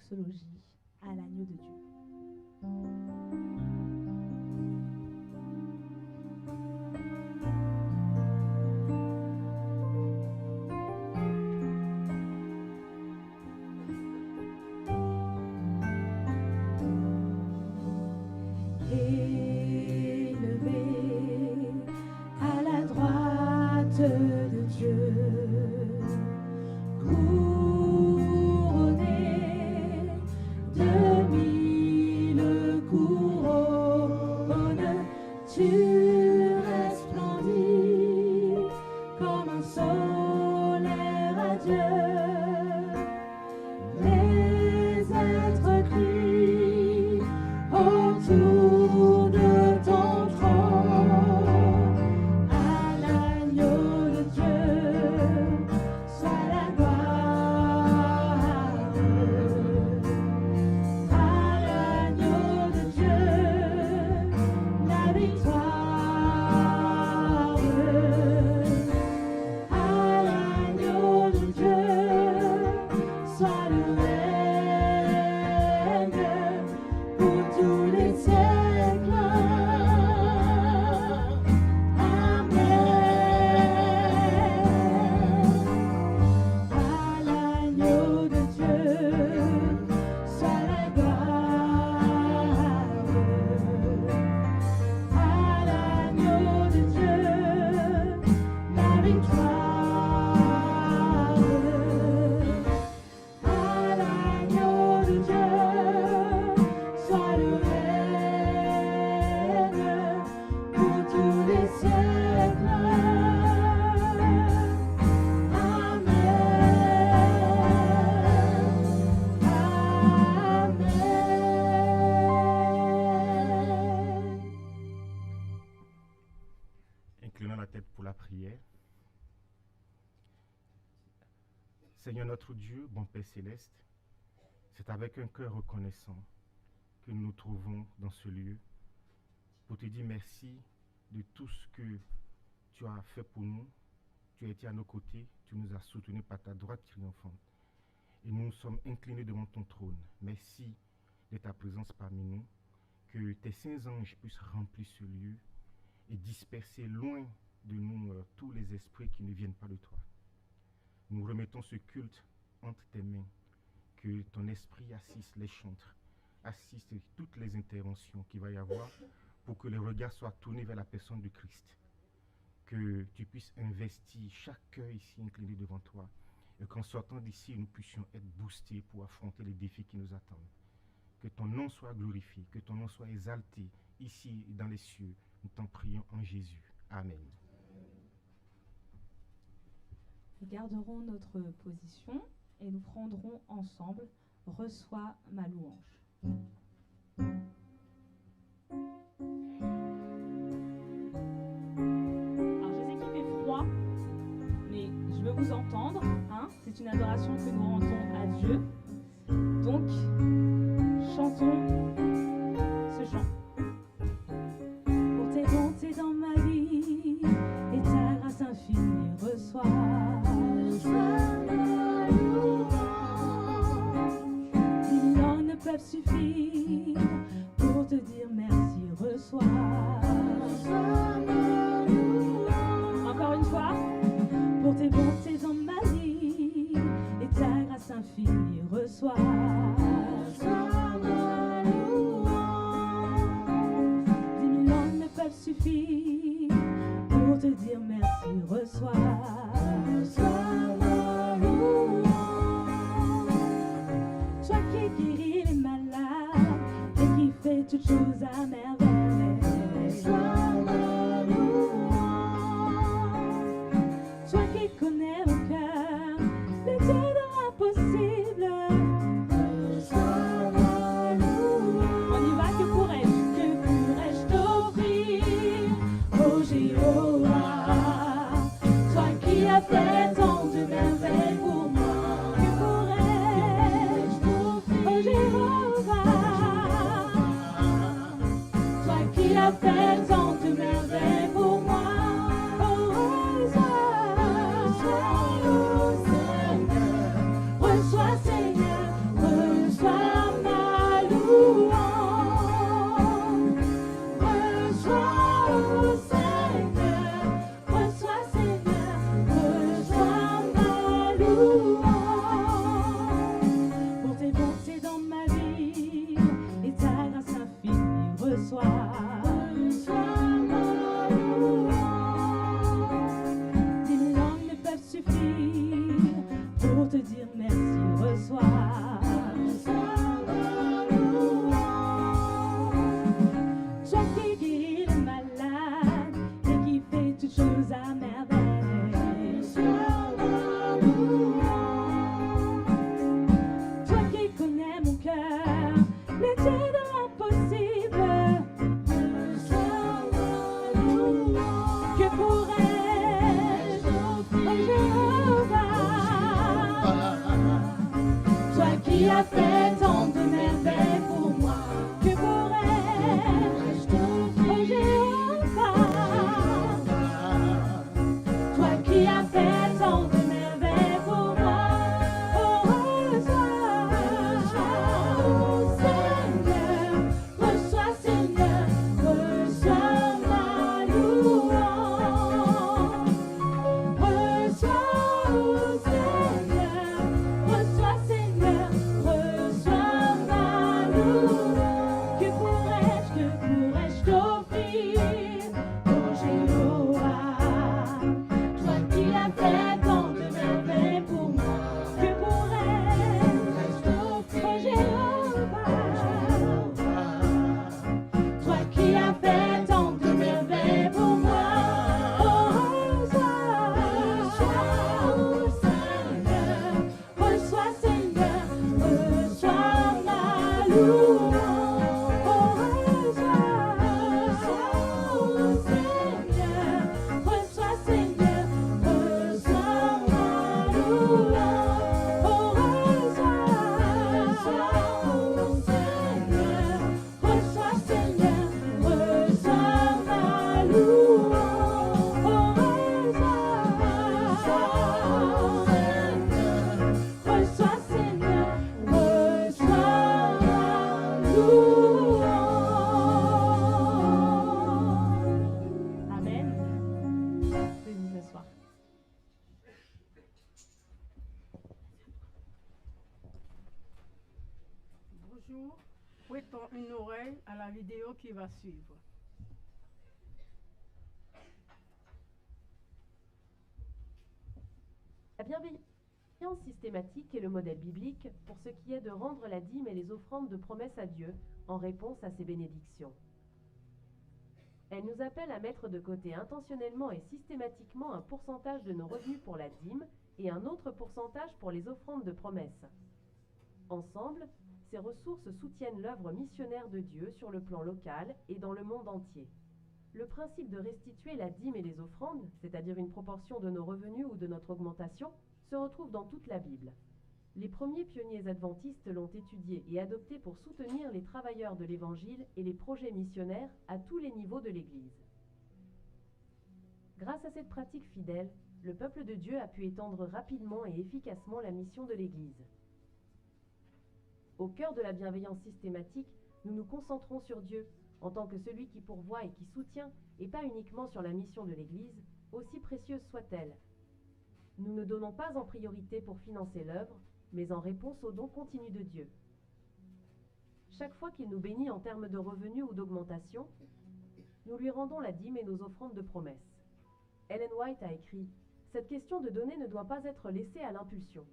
doxologie à l'agneau de Dieu. De Dieu, couronné de mille couronnes, tu resplendis comme un soleil radieux. Les êtres crient autour de ton trône. Seigneur notre Dieu, bon Père Céleste, c'est avec un cœur reconnaissant que nous nous trouvons dans ce lieu pour te dire merci de tout ce que tu as fait pour nous. Tu as été à nos côtés, tu nous as soutenus par ta droite triomphante. Et nous nous sommes inclinés devant ton trône. Merci de ta présence parmi nous, que tes saints anges puissent remplir ce lieu et disperser loin de nous tous les esprits qui ne viennent pas de toi. Nous remettons ce culte entre tes mains, que ton esprit assiste les chantres, assiste toutes les interventions qu'il va y avoir pour que les regards soient tournés vers la personne de Christ. Que tu puisses investir chaque cœur ici incliné devant toi et qu'en sortant d'ici, nous puissions être boostés pour affronter les défis qui nous attendent. Que ton nom soit glorifié, que ton nom soit exalté ici et dans les cieux. Nous t'en prions en Jésus. Amen. Nous garderons notre position et nous prendrons ensemble « Reçois ma louange ». Alors je sais qu'il fait froid, mais je veux vous entendre. Hein, c'est une adoration que nous rendons à Dieu. Donc, chantons ce chant. Pour tes bontés dans ma vie et ta grâce infinie, reçois ma louange. 10 langues ne peuvent suffire pour te dire merci, reçois ma louange. Encore une fois, pour tes bontés dans ma vie et ta grâce infinie, reçois ma louange. 10 000 langues ne peuvent suffire pour te dire merci, reçois ma louange. Toi qui guéris les malades et qui fais toutes choses à merveille, reçois ma louange. Toi qui connais mon cœur, le Dieu de l'impossible, reçois ma louange. On y va, que pourrais-je t'offrir, oh Jéhovah, toi qui as fait tant de merveilles pour moi. Que pourrais-je t'offrir, oh Jéhovah, toi qui as fait tant de merveilles pour moi. Oh, reçois, oh Seigneur, reçois Seigneur, reçois Seigneur, le Dieu de l'impossible. Que pourrais-je offrir, Jéhovah, toi qui as fait tant de merveilles pour moi? Que pourrais-je t'offrir, Jéhovah, toi qui as fait tant de merveilles pour moi? Oh, reçois, Seigneur, reçois ma louange. Reçois, Seigneur, reçois, Seigneur, reçois ma louange. Que pourrais-je t'offrir, oh Jéhovah, toi qui as fait tant de merveilles pour moi? Que pourrais-je t'offrir, Jéhovah, toi qui as fait tant de merveilles pour moi? Oh, reçois, Seigneur, reçois ma louange. Oh, reçois, Seigneur, reçois ma louange. Oh, reçois, Seigneur, reçois ma louange. Oh, reçois, Seigneur, reçois ma louange. Amen. Veuillez vous asseoir. Bonjour, prêtons une oreille à la vidéo qui va suivre. La bienveillance systématique est le modèle biblique pour ce qui est de rendre la dîme et les offrandes de promesse à Dieu en réponse à ses bénédictions. Elle nous appelle à mettre de côté intentionnellement et systématiquement un pourcentage de nos revenus pour la dîme et un autre pourcentage pour les offrandes de promesse. Ensemble, ces ressources soutiennent l'œuvre missionnaire de Dieu sur le plan local et dans le monde entier. Le principe de restituer la dîme et les offrandes, c'est-à-dire une proportion de nos revenus ou de notre augmentation, se retrouve dans toute la Bible. Les premiers pionniers adventistes l'ont étudié et adopté pour soutenir les travailleurs de l'Évangile et les projets missionnaires à tous les niveaux de l'Église. Grâce à cette pratique fidèle, le peuple de Dieu a pu étendre rapidement et efficacement la mission de l'Église. Au cœur de la bienveillance systématique, nous nous concentrons sur Dieu, en tant que celui qui pourvoit et qui soutient, et pas uniquement sur la mission de l'Église, aussi précieuse soit-elle. Nous ne donnons pas en priorité pour financer l'œuvre, mais en réponse au don continu de Dieu. Chaque fois qu'il nous bénit en termes de revenus ou d'augmentation, nous lui rendons la dîme et nos offrandes de promesse. Ellen White a écrit « Cette question de donner ne doit pas être laissée à l'impulsion.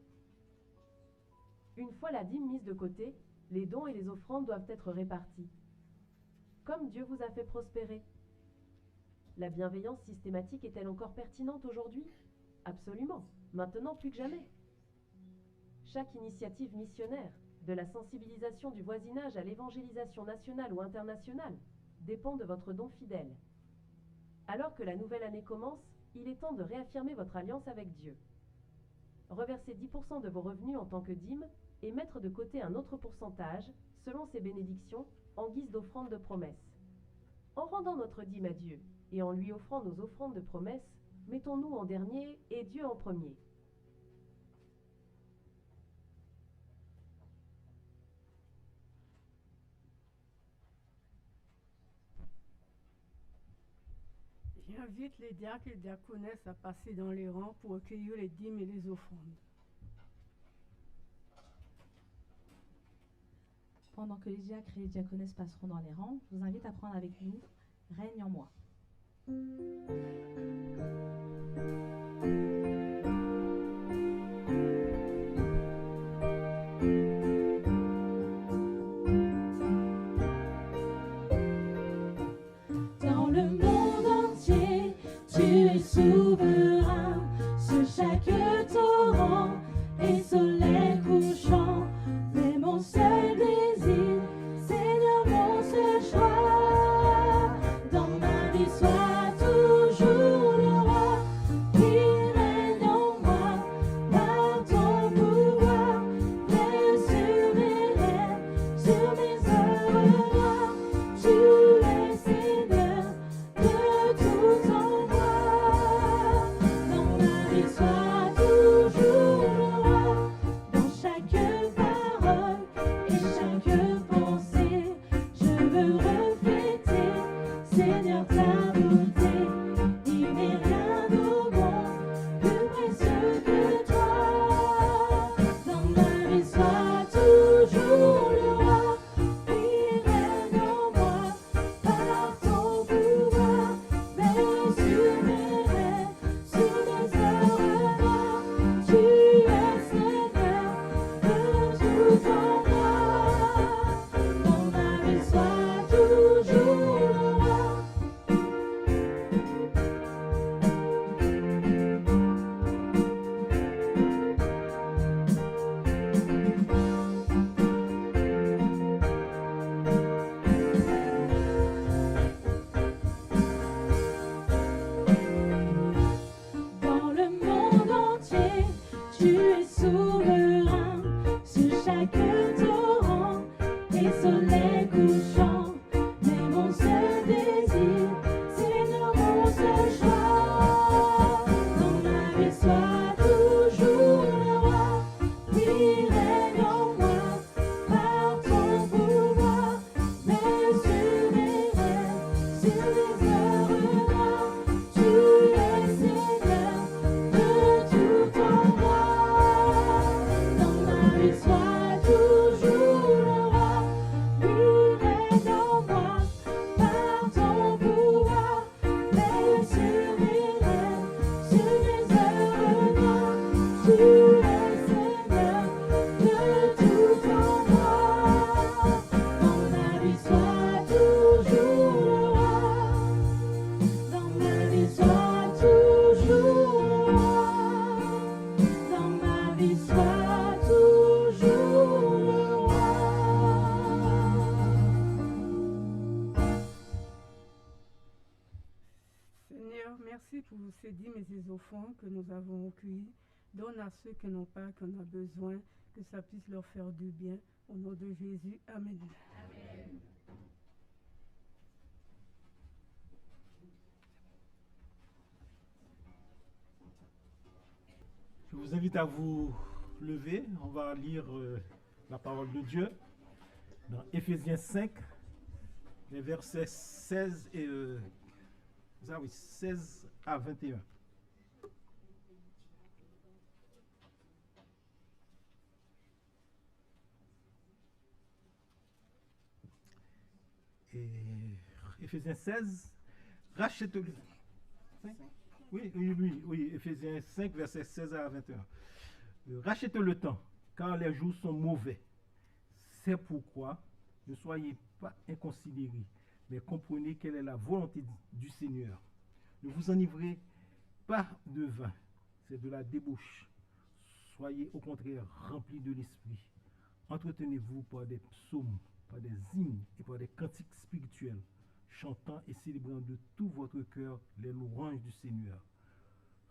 Une fois la dîme mise de côté, les dons et les offrandes doivent être répartis. Comme Dieu vous a fait prospérer. » La bienveillance systématique est-elle encore pertinente aujourd'hui? Absolument, maintenant plus que jamais. Chaque initiative missionnaire, de la sensibilisation du voisinage à l'évangélisation nationale ou internationale, dépend de votre don fidèle. Alors que la nouvelle année commence, il est temps de réaffirmer votre alliance avec Dieu. Reversez 10% de vos revenus en tant que dîme et mettre de côté un autre pourcentage, selon ses bénédictions, en guise d'offrande de promesse. En rendant notre dîme à Dieu et en lui offrant nos offrandes de promesse, mettons-nous en dernier et Dieu en premier. J'invite les diacres et diaconesses à passer dans les rangs pour accueillir les dîmes et les offrandes. Pendant que les diacres et les diaconesses passeront dans les rangs, je vous invite à prendre avec nous « Règne en moi ». Dans le monde entier, tu es souverain sur chaque torrent et soleil couchant. Mais mon seul désir soleil couchant, mais mon seul désir, Seigneur, mon seul choix. Dans ma vie, sois toujours le roi, oui, règne en moi, par ton pouvoir, mais sur mes rêves, sur mes heures noires, tu es Seigneur de tout en moi. Dans ma vie, sois toujours le roi, oui, règne en moi, par ton pouvoir, mais sur mes rêves, sur mes heures noires, tu es Seigneur de tout en moi. Dans ma vie, sois toujours le roi. Dans ma vie, sois toujours le roi. Dans ma vie, sois toujours le roi. Seigneur, merci pour ces dîmes et ces offrandes que nous avons recueillis. Donne à ceux qui n'ont pas, qu'on a besoin, que ça puisse leur faire du bien. Au nom de Jésus, Amen. Je vous invite à vous lever. On va lire la parole de Dieu dans Éphésiens 5, les versets 16 et 16 à 21. Et Éphésiens 16, rachète-le. Oui, Éphésiens 5, versets 16 à 21. Rachetez le temps, car les jours sont mauvais. C'est pourquoi ne soyez pas inconsidérés, mais comprenez quelle est la volonté du Seigneur. Ne vous enivrez pas de vin, c'est de la débauche. Soyez au contraire remplis de l'esprit. Entretenez-vous par des psaumes, par des hymnes et par des cantiques spirituels, chantant et célébrant de tout votre cœur les louanges du Seigneur.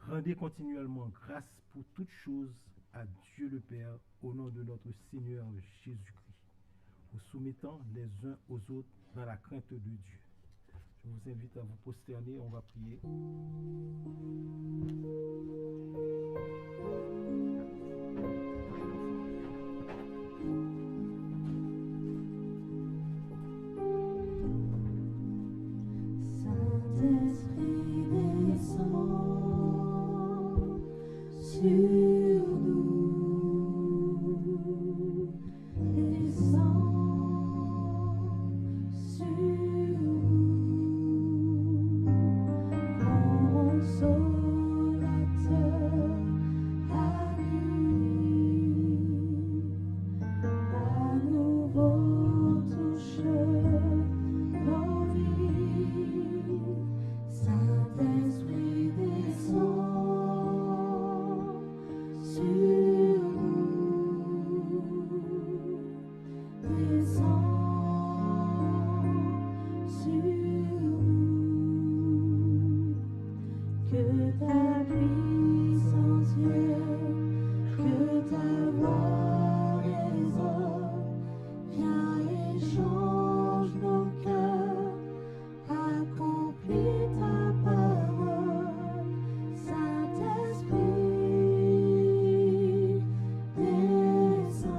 Rendez continuellement grâce pour toutes choses à Dieu le Père au nom de notre Seigneur Jésus-Christ, vous soumettant les uns aux autres dans la crainte de Dieu. Je vous invite à vous prosterner, on va prier. Saint-Esprit descend sur nous, descend sur nous, consolateur, ami, à nouveau touche nos vies. Saint-Esprit descend sur nous, descend sur nous. Que ta puissance vienne, que ta voix résonne, viens et change nos cœurs, accomplis ta parole. Saint-Esprit, descends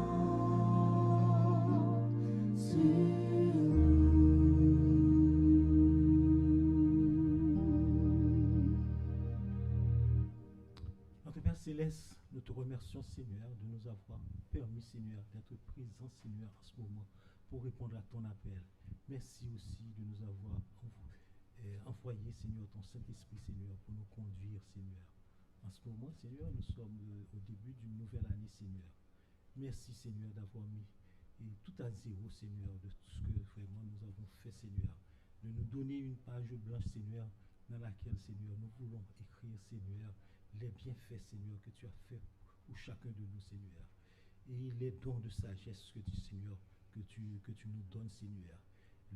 sur nous. Notre Père Céleste, nous te remercions, Seigneur, de nous avoir permis, Seigneur, d'être présents, Seigneur, en ce moment, pour répondre à ton appel. Merci aussi de nous avoir envoyé, Seigneur, ton Saint-Esprit, Seigneur, pour nous conduire, Seigneur. En ce moment, Seigneur, nous sommes au début d'une nouvelle année, Seigneur. Merci, Seigneur, d'avoir mis tout à zéro, Seigneur, de tout ce que vraiment nous avons fait, Seigneur. De nous donner une page blanche, Seigneur, dans laquelle, Seigneur, nous voulons écrire, Seigneur, les bienfaits, Seigneur, que tu as fait pour chacun de nous, Seigneur. Et les dons de sagesse que tu, Seigneur, que tu nous donnes, Seigneur.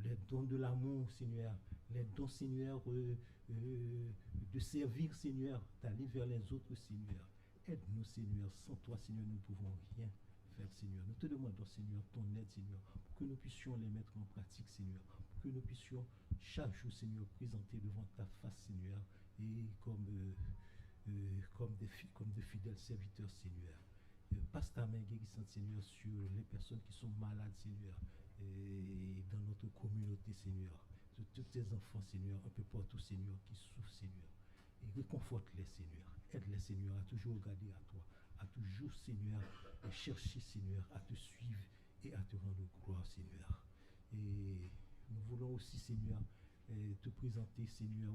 Les dons de l'amour, Seigneur. Les dons, Seigneur, de servir, Seigneur, d'aller vers les autres, Seigneur. Aide-nous, Seigneur. Sans toi, Seigneur, nous ne pouvons rien faire, Seigneur. Nous te demandons, Seigneur, ton aide, Seigneur, pour que nous puissions les mettre en pratique, Seigneur, pour que nous puissions chaque jour, Seigneur, présenter devant ta face, Seigneur, et comme des fidèles serviteurs, Seigneur. Passe ta main guérissante, Seigneur, sur les personnes qui sont malades, Seigneur, et dans notre communauté, Seigneur, sur tous tes enfants, Seigneur, un peu partout, Seigneur, qui souffrent, Seigneur, et réconforte-les, Seigneur, aide-les, Seigneur, à toujours regarder à toi, à toujours, Seigneur, à chercher, Seigneur, à te suivre et à te rendre gloire, Seigneur. Et nous voulons aussi, Seigneur, te présenter, Seigneur,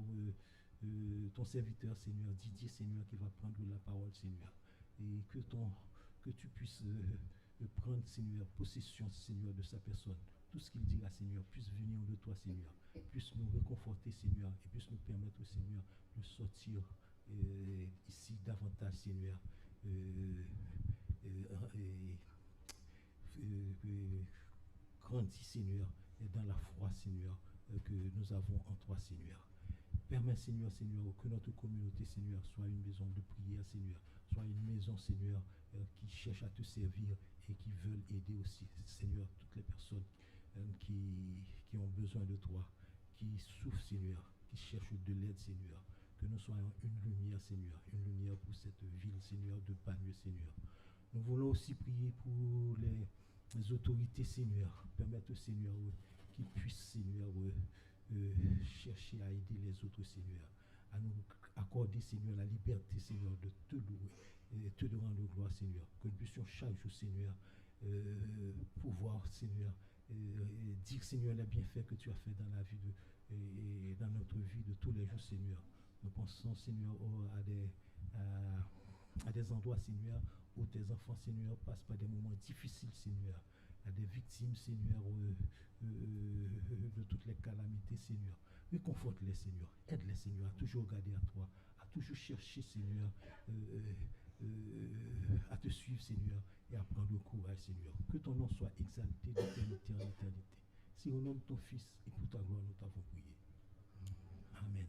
ton serviteur, Seigneur, Didier, Seigneur, qui va prendre la parole, Seigneur, et que tu puisses prendre, Seigneur, possession, Seigneur, de sa personne. Tout ce qu'il dira, Seigneur, puisse venir de toi, Seigneur, puisse nous réconforter, Seigneur, et puisse nous permettre, Seigneur, de sortir ici davantage, Seigneur, grandis, Seigneur, et dans la foi, Seigneur, que nous avons en toi, Seigneur. Permets, Seigneur, que notre communauté, Seigneur, soit une maison de prière, Seigneur, soit une maison, Seigneur, qui cherche à te servir et qui veulent aider aussi, Seigneur, toutes les personnes qui ont besoin de toi, qui souffrent, Seigneur, qui cherchent de l'aide, Seigneur. Que nous soyons une lumière, Seigneur, une lumière pour cette ville, Seigneur, de Bagneux, Seigneur. Nous voulons aussi prier pour les autorités, Seigneur. Permettre, Seigneur, qu'ils puissent, Seigneur, chercher à aider les autres, Seigneur. À nous accorder, Seigneur, la liberté, Seigneur, de te louer et te rendre gloire, Seigneur. Que nous puissions chaque jour, Seigneur, pouvoir, Seigneur, dire, Seigneur, les bienfaits que tu as fait dans la vie et dans notre vie de tous les jours, Seigneur. Nous pensons, Seigneur, à des endroits, Seigneur, où tes enfants, Seigneur, passent par des moments difficiles, Seigneur, à des victimes, Seigneur, de toutes les calamités, Seigneur. Réconforte-les, Seigneur. Aide-les, Seigneur, à toujours regarder à toi, à toujours chercher, Seigneur, à te suivre, Seigneur, et à prendre le courage, Seigneur. Que ton nom soit exalté d'éternité en éternité. Si au nom de ton Fils et pour ta gloire, nous t'avons prié. Amen, Seigneur.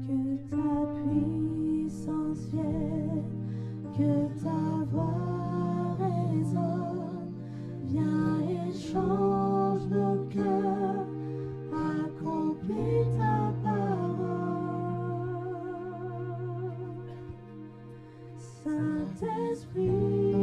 Que ta puissance vienne, que ta voix résonne, viens et change nos cœurs, accomplis ta parole. Saint-Esprit,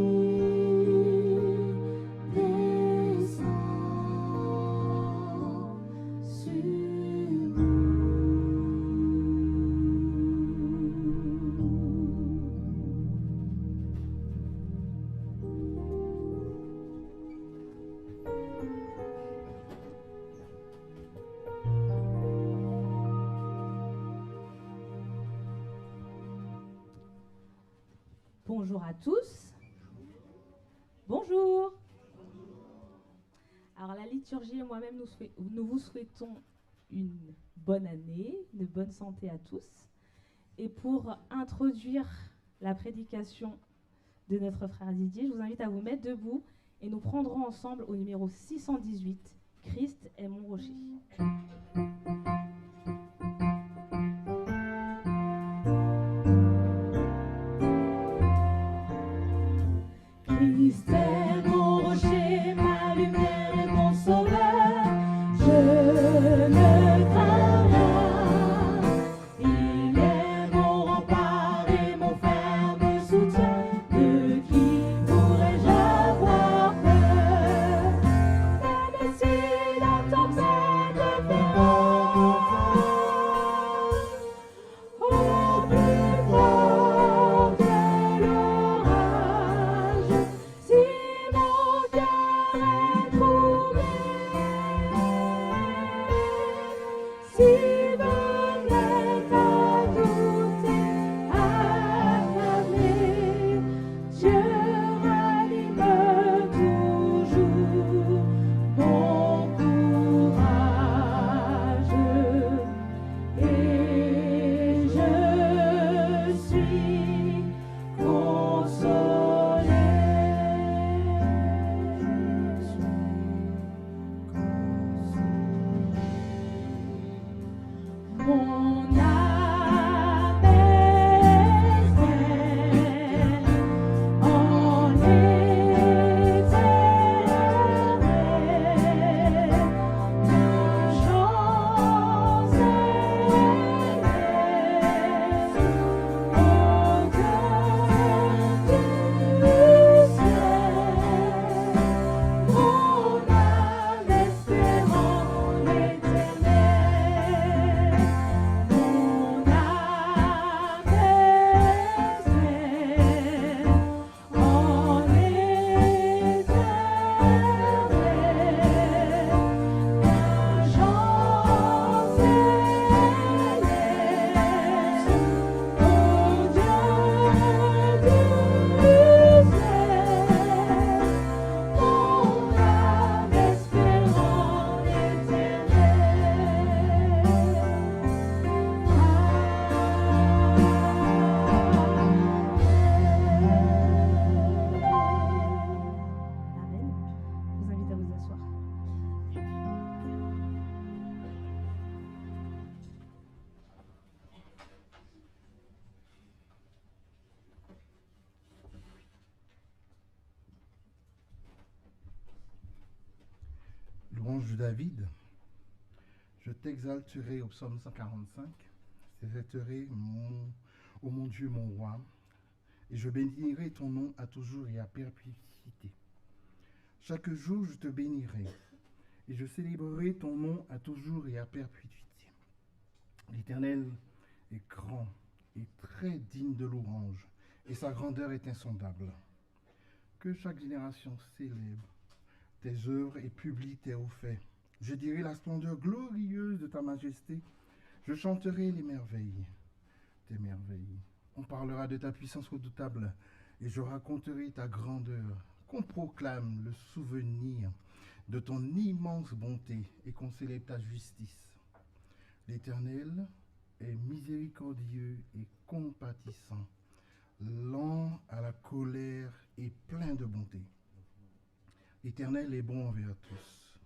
bonjour à tous. Bonjour. Alors la liturgie et moi-même, nous vous souhaitons une bonne année, de bonne santé à tous. Et pour introduire la prédication de notre frère Didier, je vous invite à vous mettre debout et nous prendrons ensemble au numéro 618, Christ est mon rocher. Christ est mon rocher, ma lumière et mon sauveur, je ne crains rien. Il est mon rempart et mon ferme soutien, de qui pourrais-je avoir peur? Même si la tempête fait au plus fort de l'orage, si louange de David. Je t'exalterai au psaume 145. Je t'exalterai, ô mon Dieu, mon roi, et je bénirai ton nom à toujours et à perpétuité. Chaque jour, je te bénirai, et je célébrerai ton nom à toujours et à perpétuité. L'Éternel est grand et très digne de louange, et sa grandeur est insondable. Que chaque génération célèbre tes œuvres et publie tes hauts faits. Je dirai la splendeur glorieuse de ta majesté. Je chanterai les merveilles, tes merveilles. On parlera de ta puissance redoutable et je raconterai ta grandeur. Qu'on proclame le souvenir de ton immense bonté et qu'on célèbre ta justice. L'Éternel est miséricordieux et compatissant, lent à la colère et plein de bonté. L'Éternel est bon envers tous,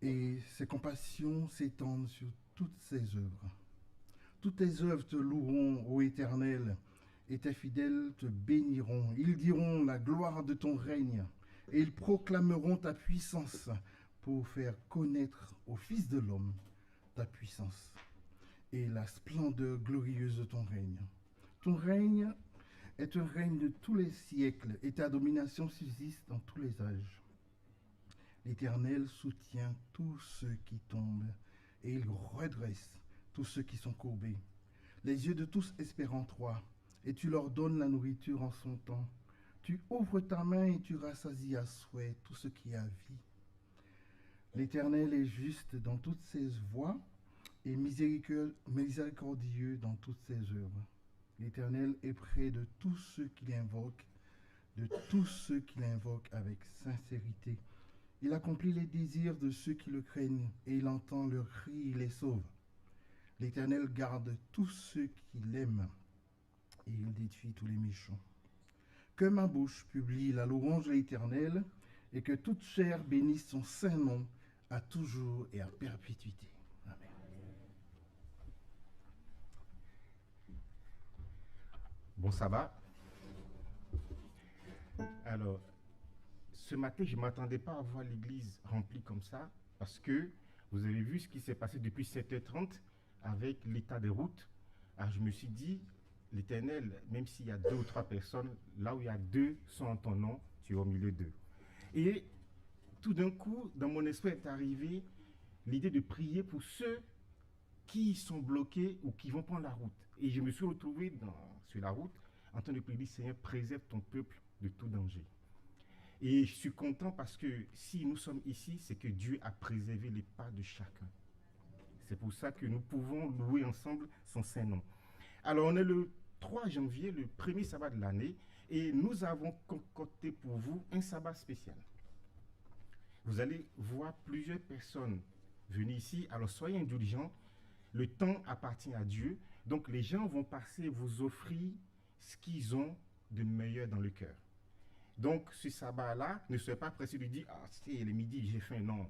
et ses compassions s'étendent sur toutes ses œuvres. Toutes tes œuvres te loueront, ô Éternel, et tes fidèles te béniront. Ils diront la gloire de ton règne, et ils proclameront ta puissance pour faire connaître aux fils de l'homme ta puissance et la splendeur glorieuse de ton règne. Ton règne est un règne de tous les siècles, et ta domination subsiste dans tous les âges. L'Éternel soutient tous ceux qui tombent, et il redresse tous ceux qui sont courbés. Les yeux de tous espèrent en toi, et tu leur donnes la nourriture en son temps. Tu ouvres ta main et tu rassasies à souhait tout ce qui a vie. L'Éternel est juste dans toutes ses voies, et miséricordieux dans toutes ses œuvres. L'Éternel est près de tous ceux qui l'invoquent, avec sincérité. Il accomplit les désirs de ceux qui le craignent, et il entend leurs cris et les sauve. L'Éternel garde tous ceux qui l'aiment, et il détruit tous les méchants. Que ma bouche publie la louange de l'Éternel, et que toute chair bénisse son saint nom à toujours et à perpétuité. Amen. Bon sabbat. Alors, ce matin, je ne m'attendais pas à voir l'église remplie comme ça, parce que vous avez vu ce qui s'est passé depuis 7h30 avec l'état des routes. Alors, je me suis dit, l'Éternel, même s'il y a 2 ou 3 personnes, là où il y a 2 sont en ton nom, tu es au milieu d'eux. Et tout d'un coup, dans mon esprit est arrivée l'idée de prier pour ceux qui sont bloqués ou qui vont prendre la route. Et je me suis retrouvé sur la route en train de prier, Seigneur, préserve ton peuple de tout danger. Et je suis content parce que si nous sommes ici, c'est que Dieu a préservé les pas de chacun. C'est pour ça que nous pouvons louer ensemble son saint nom. Alors, on est le 3 janvier, le premier sabbat de l'année, et nous avons concocté pour vous un sabbat spécial. Vous allez voir plusieurs personnes venir ici, alors soyez indulgents, le temps appartient à Dieu, donc les gens vont passer vous offrir ce qu'ils ont de meilleur dans le cœur. Donc ce sabbat-là, ne soyez pas pressé de dire « Ah, c'est le midi, j'ai faim », non.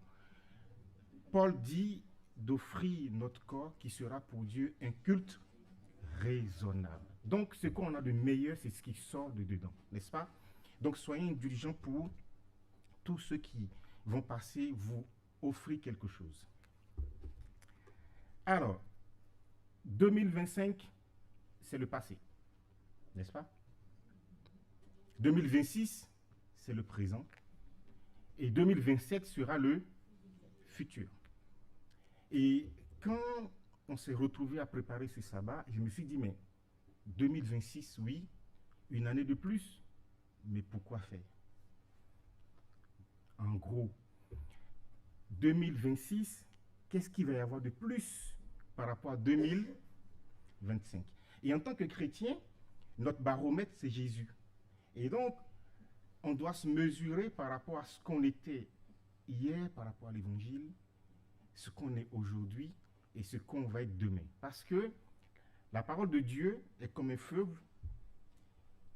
Paul dit d'offrir notre corps qui sera pour Dieu un culte raisonnable. Donc ce qu'on a de meilleur, c'est ce qui sort de dedans, n'est-ce pas? Donc soyez indulgents pour tous ceux qui vont passer vous offrir quelque chose. Alors, 2025, c'est le passé, n'est-ce pas? 2026, c'est le présent. Et 2027 sera le futur. Et quand on s'est retrouvé à préparer ce sabbat, je me suis dit, mais 2026, oui, une année de plus, mais pourquoi faire? En gros, 2026, qu'est-ce qu'il va y avoir de plus par rapport à 2025? Et en tant que chrétien, notre baromètre, c'est Jésus. Et donc, on doit se mesurer par rapport à ce qu'on était hier, par rapport à l'évangile, ce qu'on est aujourd'hui et ce qu'on va être demain. Parce que la parole de Dieu est comme un fleuve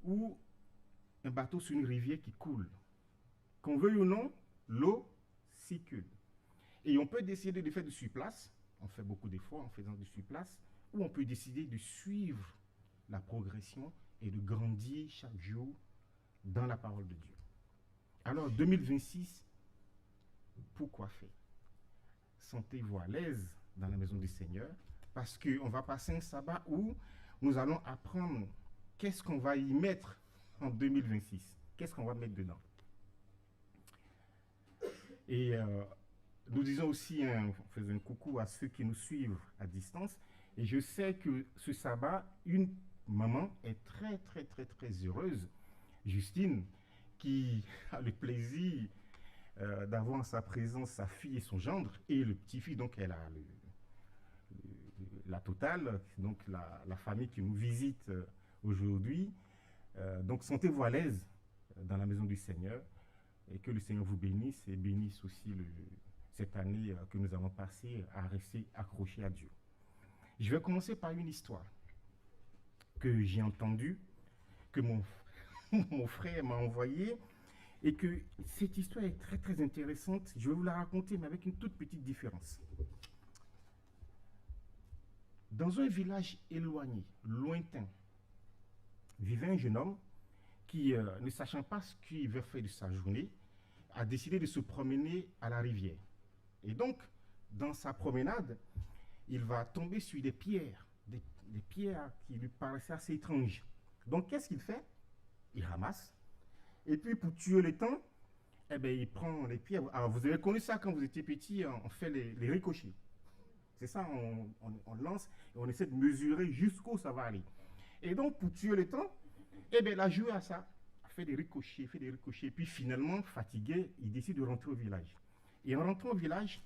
ou un bateau sur une rivière qui coule. Qu'on veuille ou non, l'eau circule. Et on peut décider de faire du surplace, on fait beaucoup d'efforts en faisant du surplace, ou on peut décider de suivre la progression et de grandir chaque jour dans la parole de Dieu. Alors 2026, pourquoi faire? Sentez-vous à l'aise dans la maison du Seigneur, parce qu'on va passer un sabbat où nous allons apprendre qu'est-ce qu'on va y mettre en 2026. Qu'est-ce qu'on va mettre dedans? Et nous disons aussi, faisons un coucou à ceux qui nous suivent à distance. Et je sais que ce sabbat, une maman est très, très, très, très heureuse, Justine, qui a le plaisir d'avoir en sa présence sa fille et son gendre, et le petit-fils, donc elle a la totale, donc la famille qui nous visite aujourd'hui. Donc sentez-vous à l'aise dans la maison du Seigneur, et que le Seigneur vous bénisse et bénisse aussi cette année que nous allons passer à rester accrochés à Dieu. Je vais commencer par une histoire que j'ai entendue, que mon frère m'a envoyée, et que cette histoire est très très intéressante. Je vais vous la raconter, mais avec une toute petite différence. Dans un village éloigné, lointain, vivait un jeune homme qui, ne sachant pas ce qu'il veut faire de sa journée, a décidé de se promener à la rivière. Et donc, dans sa promenade, il va tomber sur des pierres, des pierres qui lui paraissaient assez étranges. Donc, qu'est-ce qu'il fait? Il ramasse. Et puis, pour tuer le temps, eh bien, il prend les pierres. Alors, vous avez connu ça quand vous étiez petit, on fait les ricochets. C'est ça, on lance et on essaie de mesurer jusqu'où ça va aller. Et donc, pour tuer le temps, eh bien, il a joué à ça. Il a fait des ricochets, Et puis, finalement, fatigué, il décide de rentrer au village. Et en rentrant au village,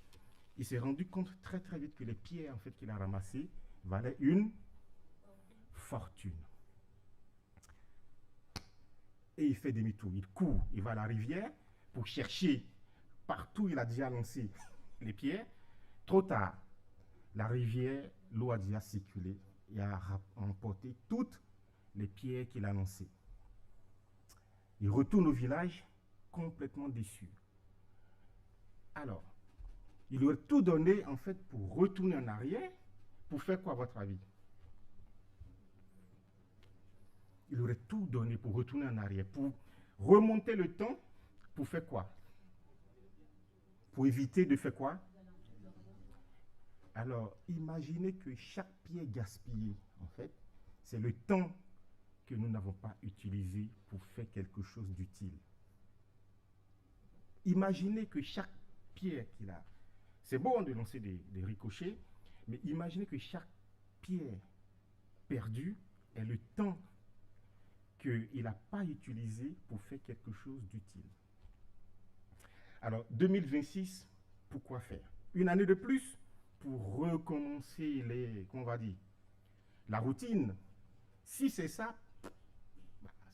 il s'est rendu compte très, très vite que les pierres, en fait, qu'il a ramassées valaient une fortune. Et il fait demi-tour, il court, il va à la rivière pour chercher partout où il a déjà lancé les pierres. Trop tard, la rivière, l'eau a déjà circulé et a emporté toutes les pierres qu'il a lancées. Il retourne au village complètement déçu. Alors, il aurait tout donné en fait pour retourner en arrière, pour faire quoi à votre avis? Il aurait tout donné pour retourner en arrière, pour remonter le temps, pour faire quoi? Pour éviter de faire quoi? Alors, imaginez que chaque pierre gaspillée, en fait, c'est le temps que nous n'avons pas utilisé pour faire quelque chose d'utile. Imaginez que chaque pierre qu'il a, c'est bon de lancer des ricochets, mais imaginez que chaque pierre perdue est le temps qu'il n'a pas utilisé pour faire quelque chose d'utile. Alors, 2026, pourquoi faire? Une année de plus pour recommencer comment on va dire, la routine. Si c'est ça, ça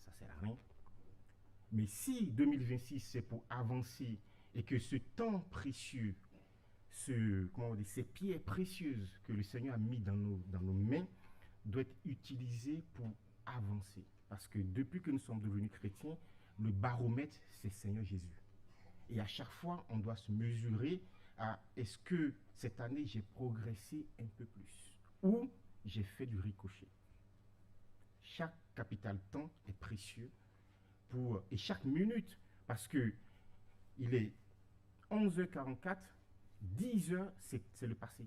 ne sert à rien. Mais si 2026, c'est pour avancer et que ce temps précieux, ces pierres précieuses que le Seigneur a mis dans nos mains, doit être utilisé pour avancer. Parce que depuis que nous sommes devenus chrétiens, le baromètre, c'est Seigneur Jésus. Et à chaque fois, on doit se mesurer à est-ce que cette année, j'ai progressé un peu plus ou j'ai fait du ricochet. Chaque capital temps est précieux et chaque minute, parce que il est 11h44, 10h, c'est le passé.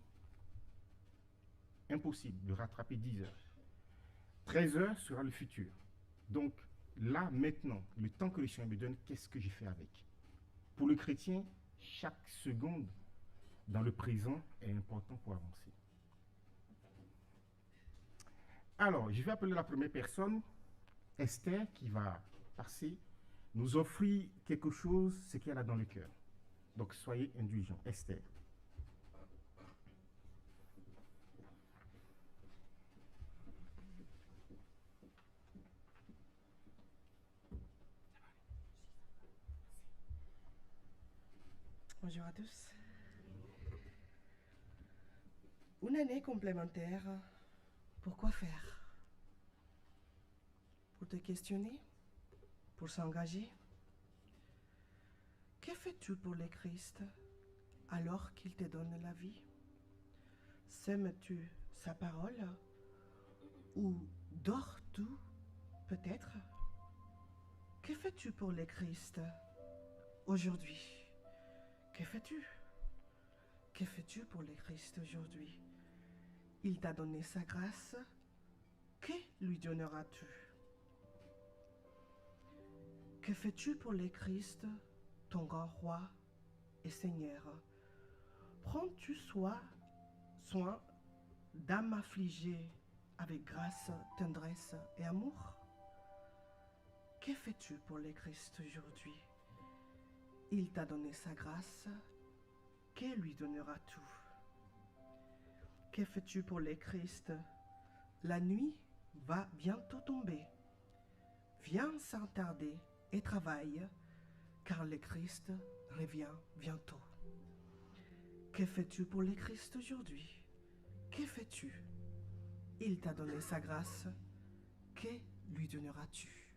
Impossible de rattraper 10 heures. 13h sera le futur. Donc, là, maintenant, le temps que le Seigneur me donne, qu'est-ce que j'ai fait avec? Pour le chrétien, chaque seconde dans le présent est important pour avancer. Alors, je vais appeler la première personne, Esther, qui va passer, nous offrir quelque chose, ce qu'elle a dans le cœur. Donc, soyez indulgents. Esther. Bonjour à tous. Une année complémentaire, pourquoi faire? Pour te questionner? Pour s'engager? Que fais-tu pour le Christ alors qu'il te donne la vie? Sèmes-tu sa parole? Ou dors-tu peut-être? Que fais-tu pour le Christ aujourd'hui? Que fais-tu? Que fais-tu pour le Christ aujourd'hui? Il t'a donné sa grâce. Que lui donneras-tu? Que fais-tu pour le Christ, ton grand roi et Seigneur? Prends-tu soin d'âme affligée avec grâce, tendresse et amour? Que fais-tu pour le Christ aujourd'hui? Il t'a donné sa grâce. Que lui donneras-tu? Que fais-tu pour le Christ? La nuit va bientôt tomber. Viens sans tarder et travaille, car le Christ revient bientôt. Que fais-tu pour le Christ aujourd'hui? Que fais-tu? Il t'a donné sa grâce. Que lui donneras-tu?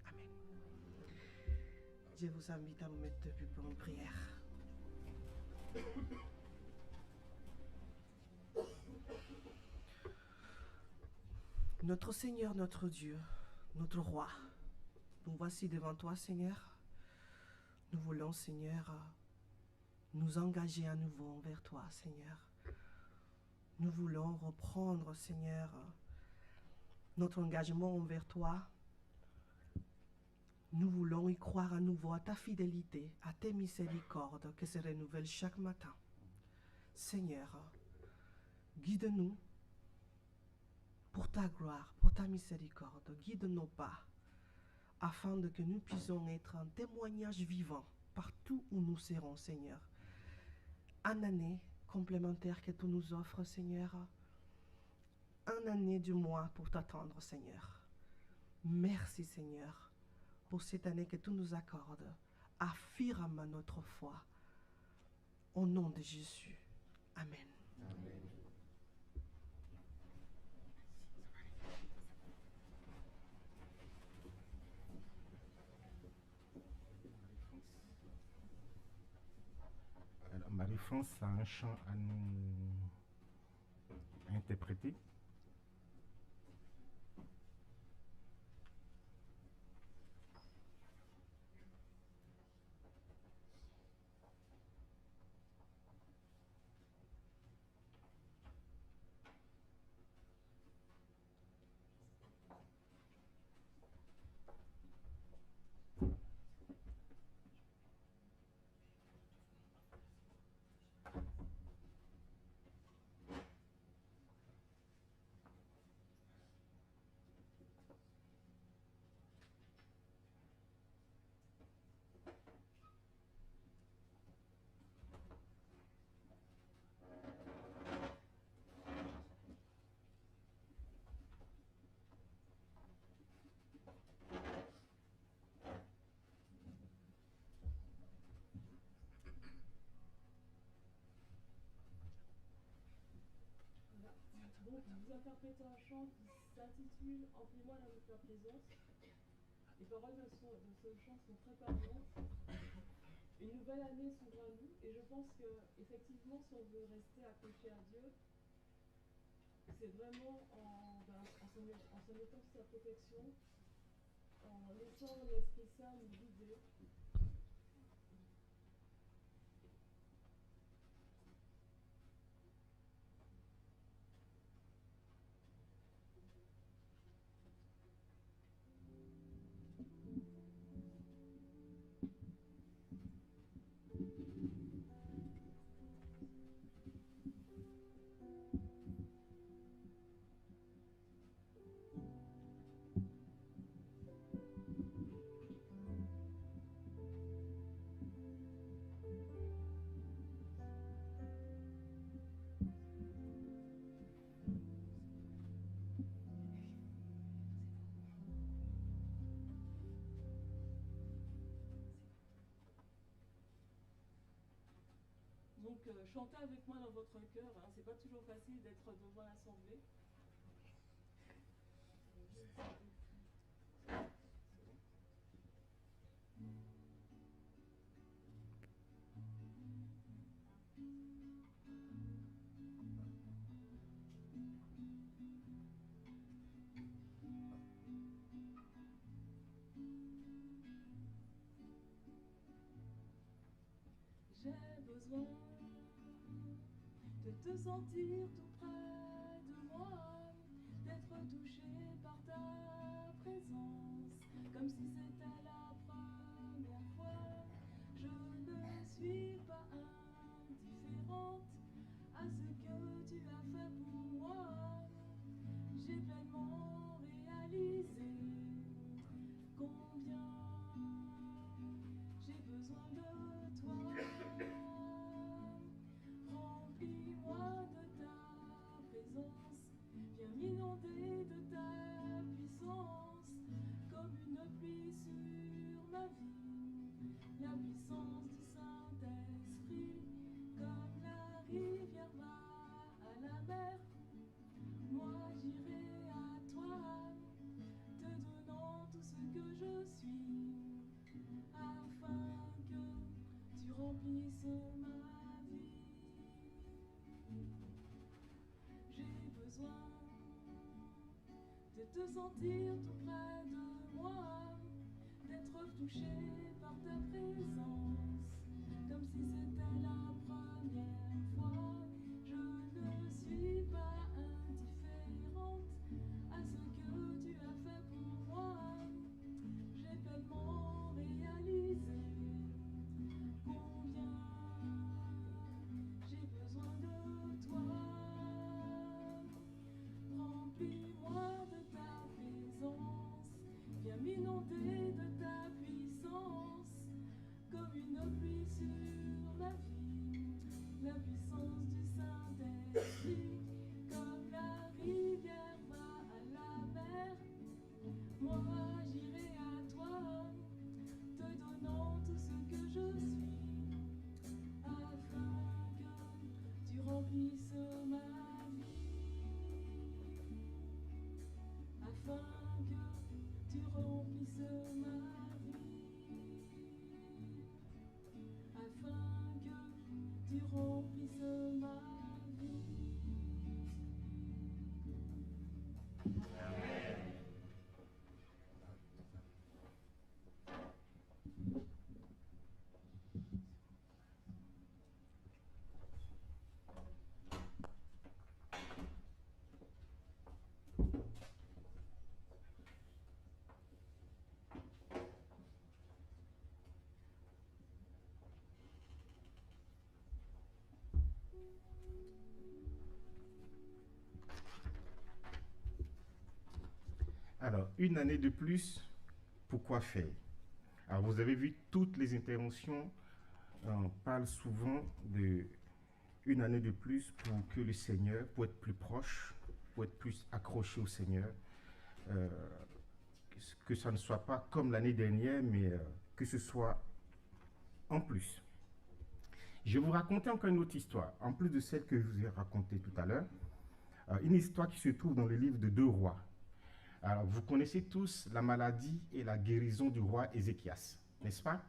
Amen. Je vous invite à nous mettre debout pour une prière. Notre Seigneur, notre Dieu, notre Roi, nous voici devant toi, Seigneur. Nous voulons, Seigneur, nous engager à nouveau envers toi, Seigneur. Nous voulons reprendre, Seigneur, notre engagement envers toi. Nous voulons y croire à nouveau à ta fidélité, à tes miséricordes qui se renouvellent chaque matin. Seigneur, guide-nous pour ta gloire, pour ta miséricorde. Guide nos pas, afin que nous puissions être un témoignage vivant partout où nous serons, Seigneur. Une année complémentaire que tu nous offres, Seigneur. Une année du mois pour t'attendre, Seigneur. Merci, Seigneur, pour cette année que tu nous accordes. Affirme notre foi. Au nom de Jésus. Amen. Alors, Marie-France a un chant à nous interpréter. Donc, vous interprétez un chant qui s'intitule Emplis-moi de ta présence. Les paroles de ce chant sont très parlantes. Une nouvelle année s'ouvre à nous et je pense que effectivement, si on veut rester accroché à Dieu, c'est vraiment en se mettant sous sa protection, en laissant l'Esprit Saint nous guider. Donc chantez avec moi dans votre cœur, hein. C'est pas toujours facile d'être devant l'assemblée. J'ai te sentir tout près de moi, d'être touché par ta présence, comme si c'était la première fois. Je ne suis pas indifférente à ce que tu as fait pour moi. J'ai pleinement réalisé combien j'ai besoin de toi. Remplis-moi de ta présence, viens m'inonder de ta puissance, comme une pluie sur ma vie, la puissance du Saint-Esprit, comme la rivière va à la mer. Moi j'irai à toi, te donnant tout ce que je suis, afin que tu remplisses ma vie. J'ai besoin de te sentir tout près de moi, d'être touché par ta présence, comme si c'était la première fois. Je ne suis pas indifférente à ce que tu as fait pour moi. J'ai pleinement réalisé combien j'ai besoin de toi. Remplis-moi de ta présence, viens m'inonder de ta puissance, comme une pluie sur ma vie, la puissance du Saint-Esprit, comme la rivière va à la mer. Moi j'irai à toi, te donnant tout ce que je suis, afin que tu remplisses ma vie, afin que tu remplisses ma vie, afin que tu remplisses ma vie. Alors, une année de plus, pourquoi faire? Alors, vous avez vu, toutes les interventions parlent souvent de une année de plus pour que le Seigneur, pour être plus proche, pour être plus accroché au Seigneur, que ça ne soit pas comme l'année dernière, mais que ce soit en plus. Je vais vous raconter encore une autre histoire, en plus de celle que je vous ai racontée tout à l'heure, une histoire qui se trouve dans le livre de 2 Rois. Alors, vous connaissez tous la maladie et la guérison du roi Ézéchias, n'est-ce pas?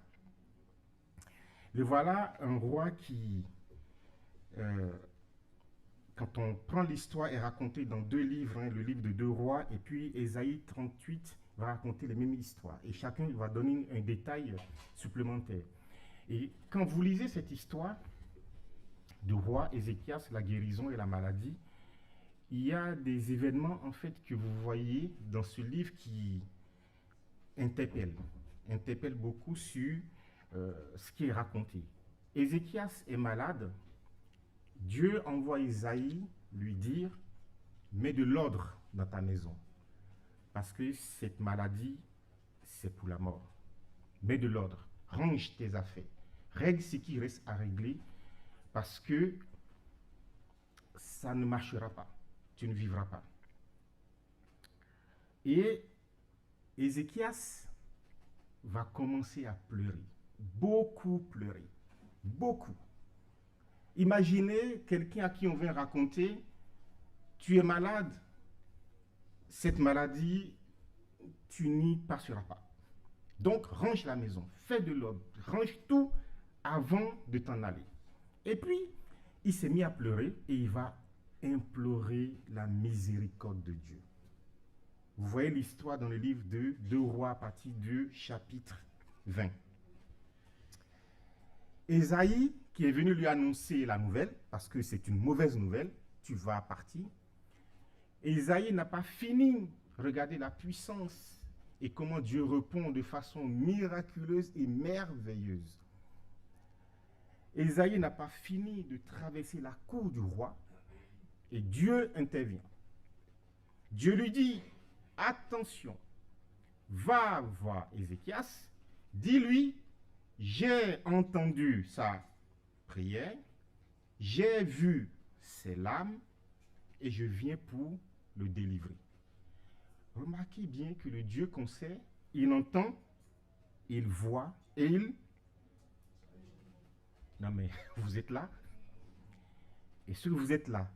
Le voilà un roi qui, quand on prend l'histoire, est racontée dans 2 livres, le livre de 2 Rois, et puis Ésaïe 38 va raconter les mêmes histoires. Et chacun va donner un détail supplémentaire. Et quand vous lisez cette histoire du roi Ézéchias, la guérison et la maladie, il y a des événements en fait que vous voyez dans ce livre qui interpellent beaucoup sur ce qui est raconté. Ézéchias est malade. Dieu envoie Isaïe lui dire « Mets de l'ordre dans ta maison, parce que cette maladie, c'est pour la mort. Mets de l'ordre, range tes affaires, règle ce qui reste à régler, parce que ça ne marchera pas. Tu ne vivras pas. » Et Ézéchias va commencer à pleurer, beaucoup pleurer, beaucoup. Imaginez quelqu'un à qui on vient raconter, tu es malade, cette maladie, tu n'y passeras pas. Donc range la maison, fais de l'ordre, range tout avant de t'en aller. Et puis, il s'est mis à pleurer et il va implorer la miséricorde de Dieu. Vous voyez l'histoire dans le livre de 2 Rois à partir du chapitre 20. Ésaïe, qui est venu lui annoncer la nouvelle, parce que c'est une mauvaise nouvelle, tu vas partir. Ésaïe n'a pas fini. Regardez la puissance et comment Dieu répond de façon miraculeuse et merveilleuse. Ésaïe n'a pas fini de traverser la cour du roi et Dieu intervient. Dieu lui dit, attention, va voir Ézéchias, dis-lui, j'ai entendu sa prière, j'ai vu ses larmes et je viens pour le délivrer. Remarquez bien que le Dieu qu'on sait, il entend, il voit et il... Non mais vous êtes là? Est-ce que vous êtes là?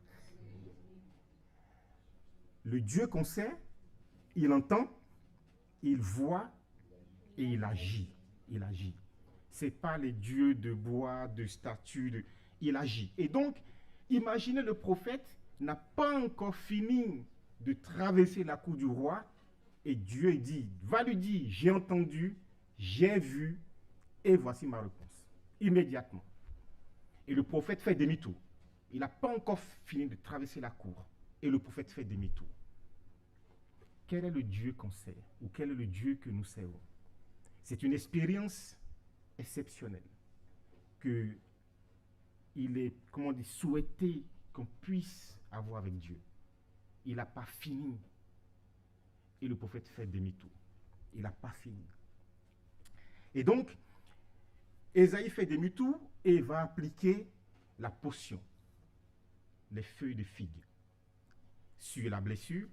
Le Dieu qu'on sait, il entend, il voit et il agit. Il agit. Ce n'est pas les dieux de bois, de statues, il agit. Et donc, imaginez le prophète n'a pas encore fini de traverser la cour du roi et Dieu dit, va lui dire, j'ai entendu, j'ai vu et voici ma réponse. Immédiatement. Et le prophète fait demi-tour. Il n'a pas encore fini de traverser la cour et le prophète fait demi-tour. Quel est le Dieu qu'on sert ou quel est le Dieu que nous servons? C'est une expérience exceptionnelle que il est, comment on dit, souhaité qu'on puisse avoir avec Dieu. Il n'a pas fini. Et le prophète fait demi-tour. Il n'a pas fini. Et donc, Ésaïe fait demi-tour et va appliquer la potion, les feuilles de figue, sur la blessure,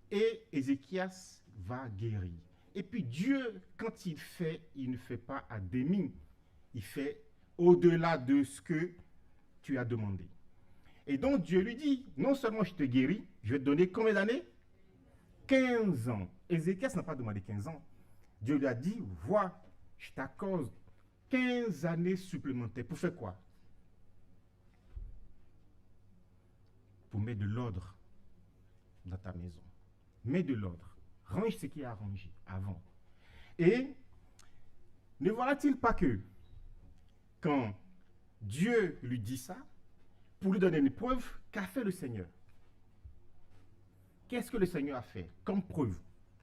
et Ézéchias va guérir. Et puis Dieu, quand il fait, il ne fait pas à demi. Il fait au-delà de ce que tu as demandé. Et donc Dieu lui dit, non seulement je te guéris, je vais te donner combien d'années? 15 ans. Ézéchias n'a pas demandé 15 ans. Dieu lui a dit, vois, je t'accorde 15 années supplémentaires. Pour faire quoi? Pour mettre de l'ordre dans ta maison. Mets de l'ordre. Range ce qui est arrangé avant. Et ne voilà-t-il pas que quand Dieu lui dit ça, pour lui donner une preuve, qu'a fait le Seigneur? Qu'est-ce que le Seigneur a fait comme preuve?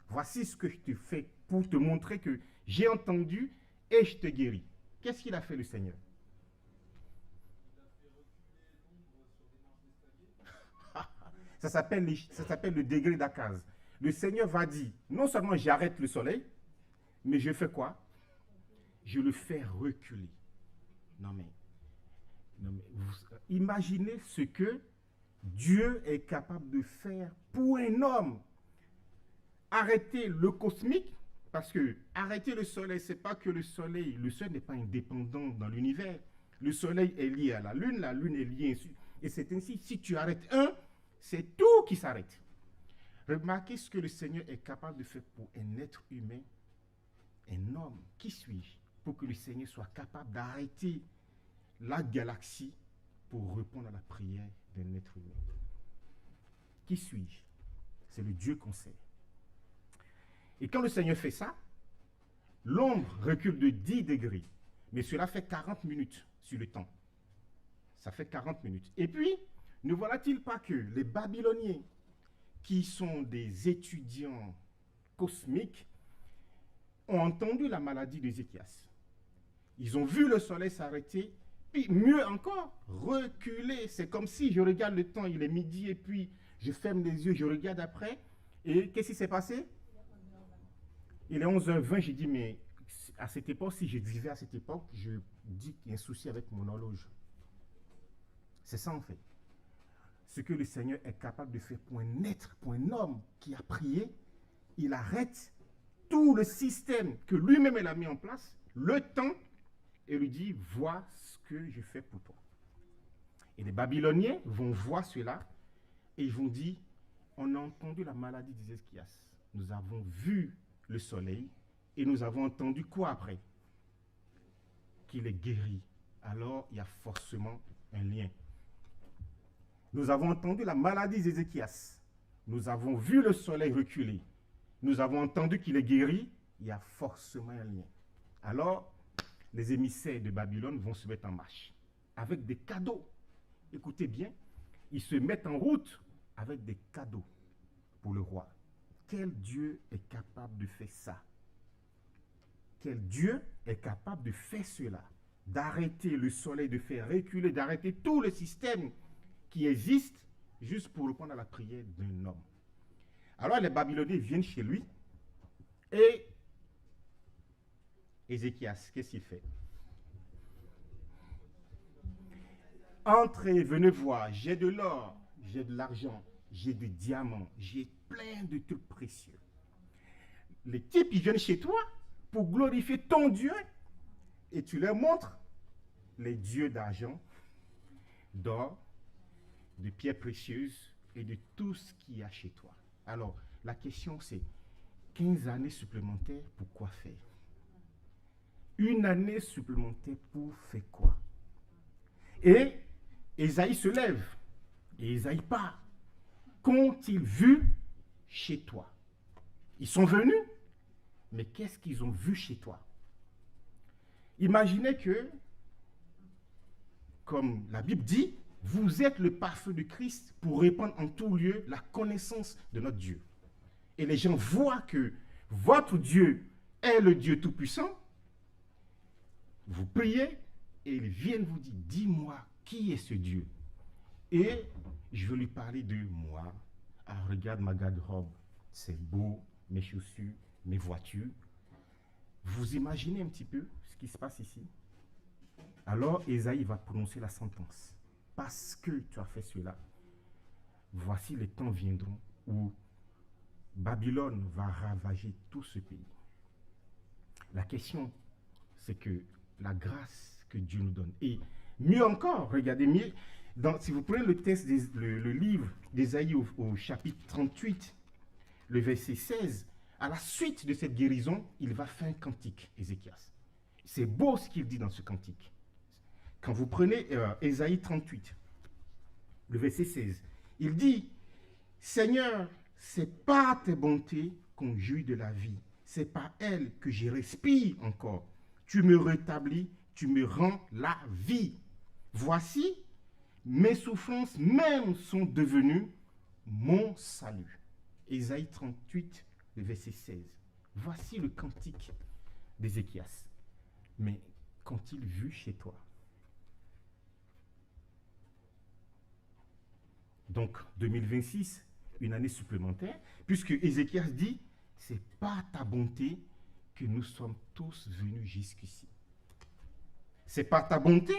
Voici ce que je te fais pour te montrer que j'ai entendu et je te guéris. Qu'est-ce qu'il a fait le Seigneur? Ça s'appelle le degré d'Akaz. Le Seigneur va dire, non seulement j'arrête le soleil, mais je fais quoi? Je le fais reculer. Non mais imaginez ce que Dieu est capable de faire pour un homme. Arrêter le cosmique, parce que arrêter le soleil, c'est pas que le soleil n'est pas indépendant dans l'univers. Le soleil est lié à la lune est liée ainsi. Et c'est ainsi, si tu arrêtes un, c'est tout qui s'arrête. Remarquez ce que le Seigneur est capable de faire pour un être humain, un homme. Qui suis-je pour que le Seigneur soit capable d'arrêter la galaxie pour répondre à la prière d'un être humain? Qui suis-je? C'est le Dieu qu'on sait. Et quand le Seigneur fait ça, l'ombre recule de 10 degrés. Mais cela fait 40 minutes sur le temps. Ça fait 40 minutes. Et puis, ne voilà-t-il pas que les Babyloniens, qui sont des étudiants cosmiques, ont entendu la maladie d'Ézéchias. Ils ont vu le soleil s'arrêter, puis mieux encore, reculer. C'est comme si je regarde le temps, il est midi, et puis je ferme les yeux, je regarde après, et qu'est-ce qui s'est passé? Il est 11h20, j'ai dit, mais à cette époque, si je vivais à cette époque, je dis qu'il y a un souci avec mon horloge. C'est ça en fait. Ce que le Seigneur est capable de faire pour un être, pour un homme qui a prié, il arrête tout le système que lui-même a mis en place, le temps, et lui dit, vois ce que je fais pour toi. Et les Babyloniens vont voir cela, et ils vont dire, on a entendu la maladie d'Ézéchias, nous avons vu le soleil, et nous avons entendu quoi après? Qu'il est guéri. Alors, il y a forcément un lien. Nous avons entendu la maladie d'Ézéchias. Nous avons vu le soleil reculer. Nous avons entendu qu'il est guéri. Il y a forcément un lien. Alors, les émissaires de Babylone vont se mettre en marche avec des cadeaux. Écoutez bien, ils se mettent en route avec des cadeaux pour le roi. Quel Dieu est capable de faire ça? Quel Dieu est capable de faire cela? D'arrêter le soleil, de faire reculer, d'arrêter tout le système qui existe juste pour répondre à la prière d'un homme. Alors les Babyloniens viennent chez lui et Ézéchias, qu'est-ce qu'il fait? Entrez, venez voir, j'ai de l'or, j'ai de l'argent, j'ai des diamants, j'ai plein de trucs précieux. Les types, ils viennent chez toi pour glorifier ton Dieu et tu leur montres les dieux d'argent, d'or, de pierres précieuses et de tout ce qu'il y a chez toi. Alors, la question c'est 15 années supplémentaires, pour quoi faire? Une année supplémentaire pour faire quoi? Et Ésaïe se lève et Ésaïe part. Qu'ont-ils vu chez toi? Ils sont venus, mais qu'est-ce qu'ils ont vu chez toi? Imaginez que, comme la Bible dit, vous êtes le parfum de Christ pour répandre en tout lieu la connaissance de notre Dieu. Et les gens voient que votre Dieu est le Dieu Tout-Puissant. Vous priez et ils viennent vous dire, dis-moi, qui est ce Dieu? Et je veux lui parler de moi. Ah, regarde ma garde-robe, c'est beau, mes chaussures, mes voitures. Vous imaginez un petit peu ce qui se passe ici? Alors Ésaïe va prononcer la sentence. Parce que tu as fait cela, voici les temps viendront où Babylone va ravager tout ce pays. La question, c'est que la grâce que Dieu nous donne. Et mieux encore, regardez mieux, si vous prenez le texte, le livre d'Ésaïe au chapitre 38, le verset 16, à la suite de cette guérison, il va faire un cantique, Ézéchias. C'est beau ce qu'il dit dans ce cantique. Quand vous prenez Ésaïe 38, le verset 16, il dit, « Seigneur, c'est par tes bontés qu'on jouit de la vie. C'est par elle que je respire encore. Tu me rétablis, tu me rends la vie. Voici, mes souffrances même sont devenues mon salut. » Ésaïe 38, le verset 16. Voici le cantique d'Ézéchias. Mais qu'ont-ils vu chez toi? Donc, 2026, une année supplémentaire, puisque Ézéchias dit, c'est par ta bonté que nous sommes tous venus jusqu'ici. C'est par ta bonté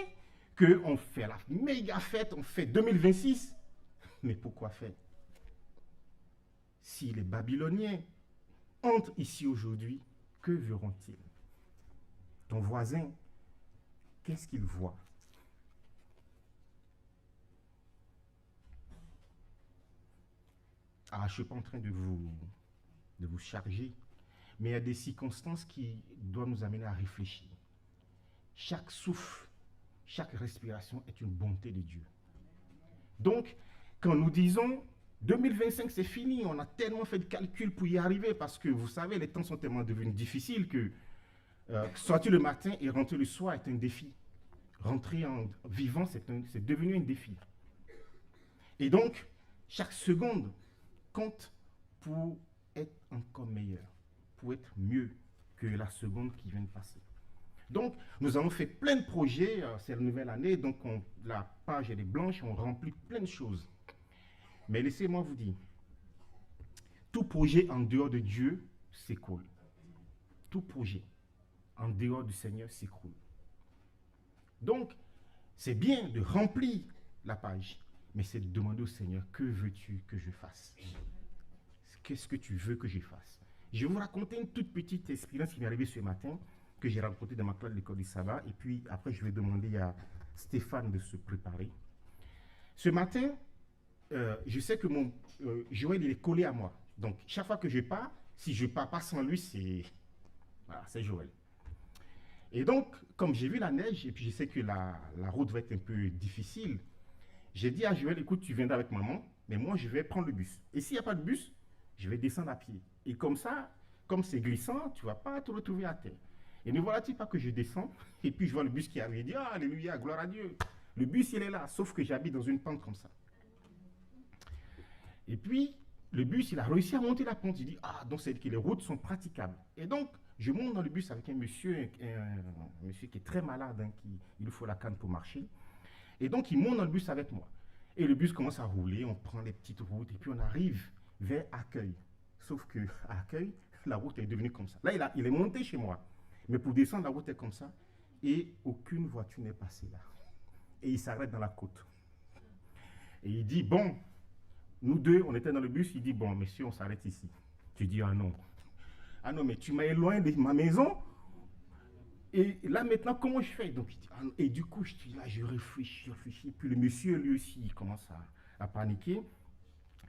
qu'on fait la méga fête, on fait 2026. Mais pourquoi faire? Si les Babyloniens entrent ici aujourd'hui, que verront-ils? Ton voisin, qu'est-ce qu'il voit? Ah, je ne suis pas en train de vous charger, mais il y a des circonstances qui doivent nous amener à réfléchir. Chaque souffle, chaque respiration est une bonté de Dieu. Donc, quand nous disons 2025 c'est fini, on a tellement fait de calculs pour y arriver parce que vous savez, les temps sont tellement devenus difficiles que sortir le matin et rentrer le soir est un défi. Rentrer en vivant, c'est devenu un défi. Et donc, chaque seconde compte pour être encore meilleur, pour être mieux que la seconde qui vient de passer. Donc, nous avons fait plein de projets, c'est la nouvelle année, donc la page elle est blanche, on remplit plein de choses. Mais laissez-moi vous dire, tout projet en dehors de Dieu s'écroule. Tout projet en dehors du Seigneur s'écroule. Donc, c'est bien de remplir la page, mais c'est de demander au Seigneur, que veux-tu que je fasse? Qu'est-ce que tu veux que je fasse? Je vais vous raconter une toute petite expérience qui m'est arrivée ce matin, que j'ai racontée dans ma classe de l'école du sabbat, et puis après je vais demander à Stéphane de se préparer. Ce matin, je sais que mon Joël il est collé à moi. Donc chaque fois que je pars, si je ne pars pas sans lui, c'est Joël. Et donc, comme j'ai vu la neige, et puis je sais que la route va être un peu difficile, j'ai dit à Joël, écoute, tu viendras avec maman, mais moi je vais prendre le bus. Et s'il n'y a pas de bus, je vais descendre à pied. Et comme ça, comme c'est glissant, tu ne vas pas te retrouver à terre. Et ne voilà-t-il pas que je descends, et puis je vois le bus qui arrive, et je dis, ah, alléluia, gloire à Dieu. Le bus, il est là, sauf que j'habite dans une pente comme ça. Et puis, le bus, il a réussi à monter la pente. Il dit, ah, donc c'est que les routes sont praticables. Et donc, je monte dans le bus avec un monsieur qui est très malade, hein, il lui faut la canne pour marcher. Et donc, il monte dans le bus avec moi. Et le bus commence à rouler, on prend les petites routes, et puis on arrive vers Accueil. Sauf que à Accueil, la route est devenue comme ça. Là, il est monté chez moi. Mais pour descendre, la route est comme ça. Et aucune voiture n'est passée là. Et il s'arrête dans la côte. Et il dit, bon, nous deux, on était dans le bus. Il dit, bon, monsieur, on s'arrête ici. Je dis, ah non. Ah non, mais tu m'as éloigné de ma maison. Et là, maintenant, comment je fais? Donc, et du coup, je réfléchis. Puis le monsieur, lui aussi, il commence à paniquer.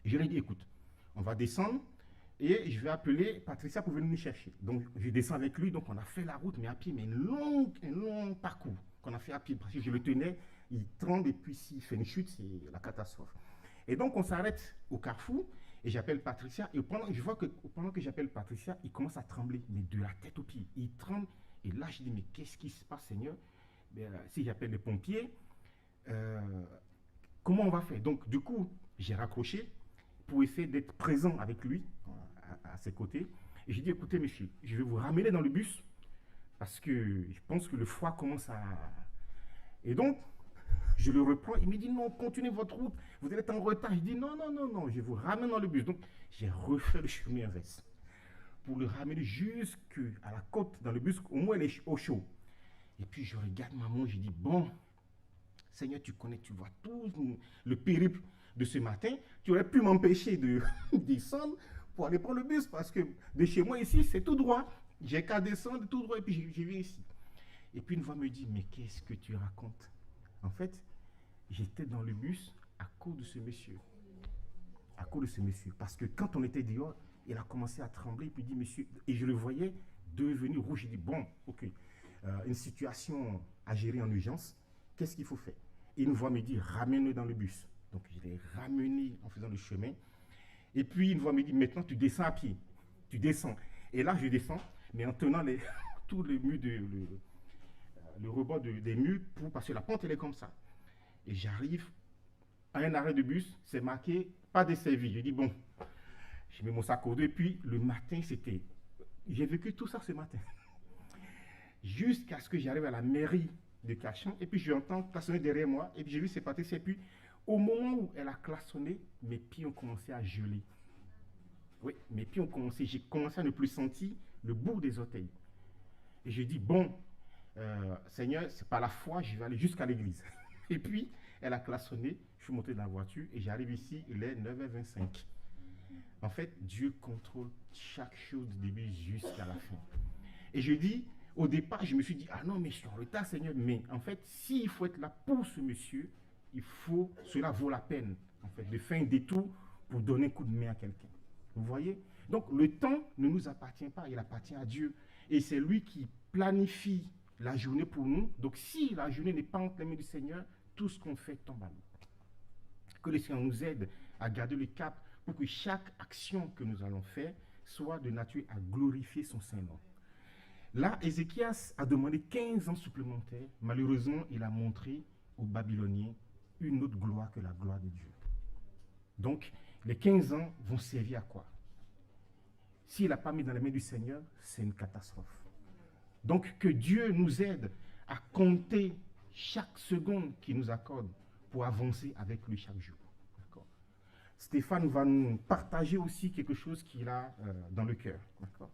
Et je lui ai dit, écoute, on va descendre et je vais appeler Patricia pour venir nous chercher. Donc, je descends avec lui. Donc, on a fait la route, mais à pied, mais un long parcours qu'on a fait à pied. Parce que je le tenais, il tremble et puis s'il fait une chute, c'est la catastrophe. Et donc, on s'arrête au carrefour et j'appelle Patricia. Et je vois que pendant que j'appelle Patricia, il commence à trembler, mais de la tête aux pieds. Il tremble. Et là, je dis, mais qu'est-ce qui se passe, Seigneur? Si j'appelle les pompiers, comment on va faire? Donc, du coup, j'ai raccroché pour essayer d'être présent avec lui, à ses côtés. Et j'ai dit, écoutez, monsieur, je vais vous ramener dans le bus parce que je pense que le foie commence à... Et donc, je le reprends. Il me dit, non, continuez votre route, vous allez être en retard. Je dis, non, je vous ramène dans le bus. Donc, j'ai refait le chemin inverse pour le ramener jusqu'à la côte dans le bus, au moins elle est au chaud. Et puis je regarde maman, je dis, bon, Seigneur, tu connais, tu vois tout le périple de ce matin, tu aurais pu m'empêcher de descendre pour aller prendre le bus, parce que de chez moi ici, c'est tout droit. J'ai qu'à descendre tout droit et puis je viens ici. Et puis une voix me dit, mais qu'est-ce que tu racontes? En fait, j'étais dans le bus à cause de ce monsieur. À cause de ce monsieur. Parce que quand on était dehors, il a commencé à trembler, puis il dit, monsieur, et je le voyais devenu rouge. Il dit, bon, ok, une situation à gérer en urgence, qu'est-ce qu'il faut faire? Et une voix me dit, ramène-le dans le bus. Donc je l'ai ramené en faisant le chemin. Et puis une voix me dit, maintenant tu descends à pied. Tu descends. Et là, je descends, mais en tenant tous les murs, le rebord des murs, parce que la pente, elle est comme ça. Et j'arrive à un arrêt de bus, c'est marqué, pas desservi. Je dis, bon, je mets mon sac au dos, et puis le matin, j'ai vécu tout ça ce matin. Jusqu'à ce que j'arrive à la mairie de Cachan, et puis j'entends klaxonner derrière moi, et puis j'ai vu c'est Patricia, et puis au moment où elle a klaxonné, mes pieds ont commencé à geler. Oui, mes pieds ont commencé, j'ai commencé à ne plus sentir le bout des orteils. Et je dis, bon, Seigneur, c'est par la foi, je vais aller jusqu'à l'église. Et puis, elle a klaxonné, je suis monté dans la voiture, et j'arrive ici, il est 9h25. En fait, Dieu contrôle chaque chose du début jusqu'à la fin. Et je dis, au départ, je me suis dit, ah non, mais je suis en retard, Seigneur. Mais en fait, s'il faut être là pour ce monsieur, cela vaut la peine, en fait, de faire un détour pour donner un coup de main à quelqu'un. Vous voyez? Donc, le temps ne nous appartient pas, il appartient à Dieu. Et c'est lui qui planifie la journée pour nous. Donc, si la journée n'est pas entre les mains du Seigneur, tout ce qu'on fait tombe à l'eau. Que le Seigneur nous aide à garder le cap pour que chaque action que nous allons faire soit de nature à glorifier son Saint-Nom. Là, Ézéchias a demandé 15 ans supplémentaires. Malheureusement, il a montré aux Babyloniens une autre gloire que la gloire de Dieu. Donc, les 15 ans vont servir à quoi? S'il n'a pas mis dans les mains du Seigneur, c'est une catastrophe. Donc, que Dieu nous aide à compter chaque seconde qu'il nous accorde pour avancer avec lui chaque jour. D'accord? Stéphane va nous partager aussi quelque chose qu'il a dans le cœur. D'accord?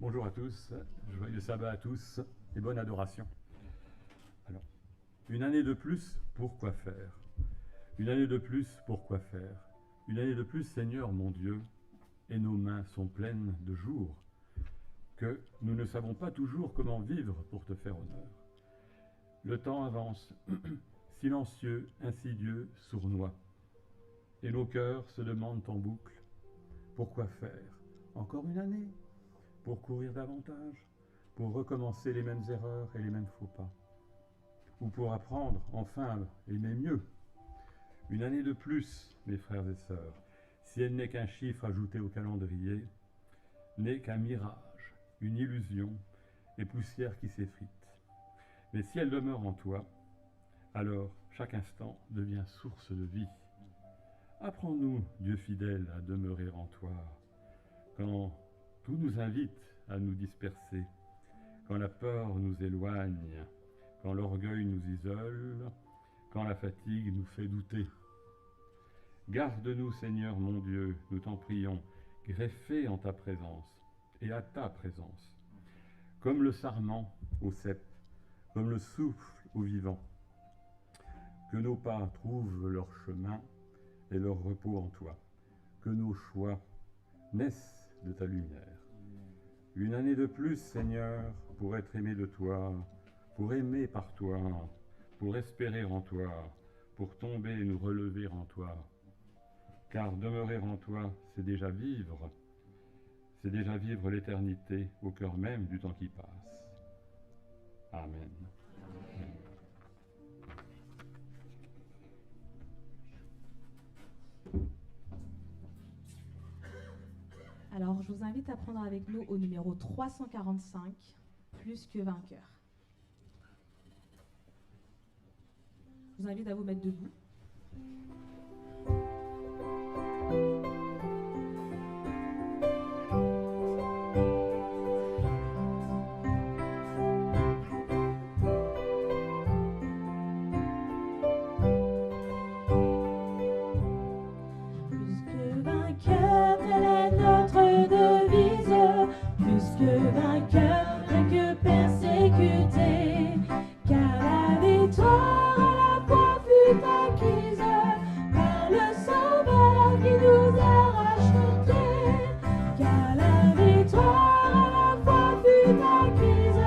Bonjour à tous, joyeux sabbat à tous et bonne adoration. Alors, une année de plus, pourquoi faire? Une année de plus, pourquoi faire? Une année de plus, Seigneur mon Dieu, et nos mains sont pleines de jours, que nous ne savons pas toujours comment vivre pour te faire honneur. Le temps avance, silencieux, insidieux, sournois, et nos cœurs se demandent en boucle, pourquoi faire? Encore une année? Pour courir davantage, pour recommencer les mêmes erreurs et les mêmes faux pas, ou pour apprendre enfin aimer mieux. Une année de plus, mes frères et sœurs, si elle n'est qu'un chiffre ajouté au calendrier, n'est qu'un mirage, une illusion et poussière qui s'effrite. Mais si elle demeure en toi, alors chaque instant devient source de vie. Apprends-nous, Dieu fidèle, à demeurer en toi, quand tout nous invite à nous disperser, quand la peur nous éloigne, quand l'orgueil nous isole, quand la fatigue nous fait douter. Garde-nous, Seigneur mon Dieu, nous t'en prions, greffés en ta présence et à ta présence, comme le sarment au cep, comme le souffle au vivant. Que nos pas trouvent leur chemin et leur repos en toi, que nos choix naissent de ta lumière. Une année de plus, Seigneur, pour être aimé de toi, pour aimer par toi, pour espérer en toi, pour tomber et nous relever en toi. Car demeurer en toi, c'est déjà vivre l'éternité au cœur même du temps qui passe. Amen. Alors, je vous invite à prendre avec nous au numéro 345, plus que vainqueur. Je vous invite à vous mettre debout. Plus que vainqueur, telle est notre devise. Plus que vainqueur, bien que persécuté, car la victoire à la fois fut acquise par le Sauveur qui nous a rachetés. Car la victoire à la fois fut acquise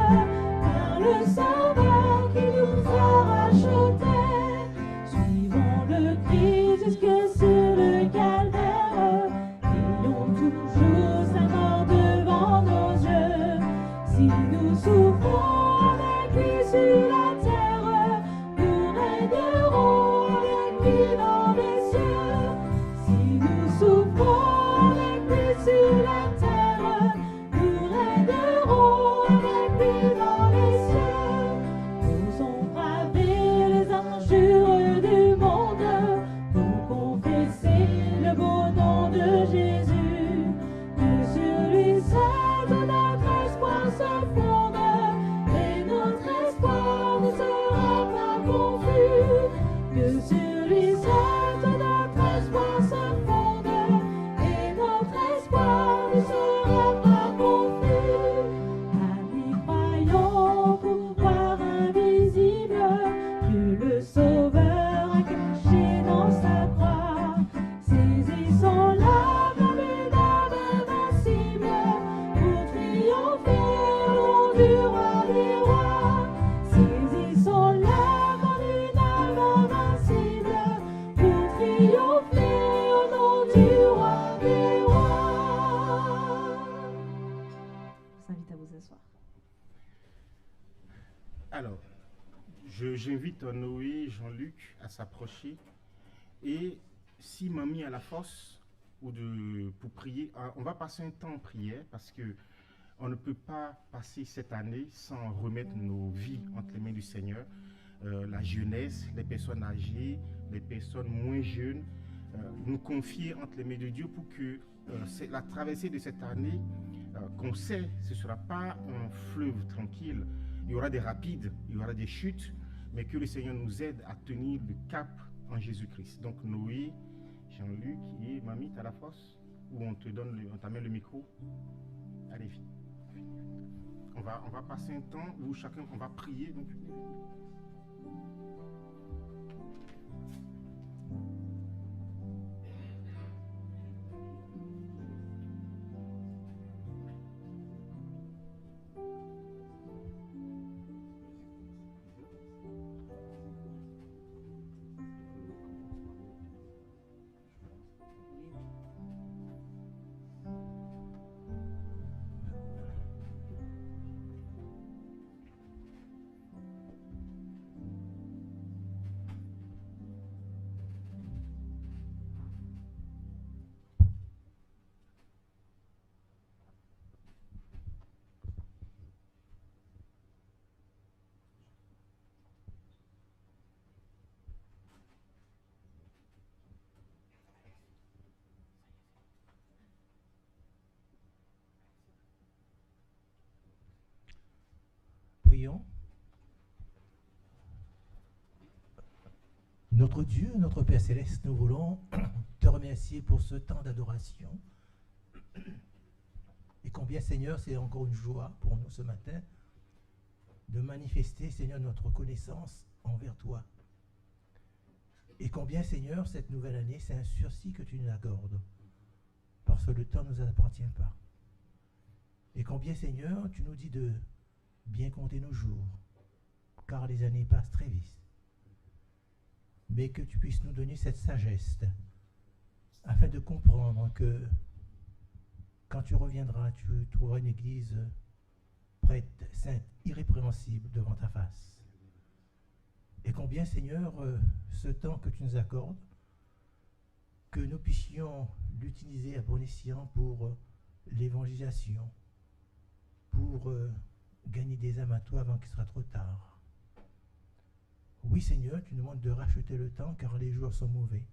par le Sauveur qui nous a rachetés. Suivons le Christ jusque sur le calvaire, ayons toujours sa mort devant nos yeux. Si nous souffrons avec lui sur la terre, nous régnerons avec lui dans les cieux. Si nous souffrons avec lui sur la terre, nous régnerons avec lui dans les cieux. Osons braver les injures du monde pour confesser le beau nom de Jésus. Que sur lui seul notre espoir se fonde et notre espoir ne sera pas confus. Que sur lui seul notre espoir se fonde et notre espoir ne sera pas confus. À lui croyons, pouvoir invisible que le Sauveur a caché dans sa croix. Saisissons la comme une arme invincible pour triompher au nom du roi des rois. Saisissons la comme une arme invincible pour triompher au nom du roi des rois. Je vous invite à vous asseoir. Alors, j'invite Noé, Jean-Luc à s'approcher. Et si Mamie a la force pour prier, on va passer un temps en prière parce que on ne peut pas passer cette année sans remettre nos vies entre les mains du Seigneur. La jeunesse, les personnes âgées, les personnes moins jeunes, nous confier entre les mains de Dieu pour que la traversée de cette année, qu'on sait, ce ne sera pas un fleuve tranquille. Il y aura des rapides, il y aura des chutes, mais que le Seigneur nous aide à tenir le cap en Jésus-Christ. Donc Noé, Jean-Luc et Mamie, tu as la force? Ou on t'amène le micro? Allez, viens. On va passer un temps où chacun, on va prier. Donc, Prions. Notre Dieu, notre Père Céleste, nous voulons te remercier pour ce temps d'adoration. Et combien, Seigneur, c'est encore une joie pour nous ce matin de manifester, Seigneur, notre reconnaissance envers toi. Et combien, Seigneur, cette nouvelle année, c'est un sursis que tu nous accordes, parce que le temps ne nous appartient pas. Et combien, Seigneur, tu nous dis de bien compter nos jours, car les années passent très vite. Mais que tu puisses nous donner cette sagesse, afin de comprendre que quand tu reviendras, tu trouveras une église prête, sainte, irrépréhensible devant ta face. Et combien, Seigneur, ce temps que tu nous accordes, que nous puissions l'utiliser à bon escient pour l'évangélisation, pour gagner des âmes à toi avant qu'il sera trop tard. Oui, Seigneur, tu nous demandes de racheter le temps car les jours sont mauvais.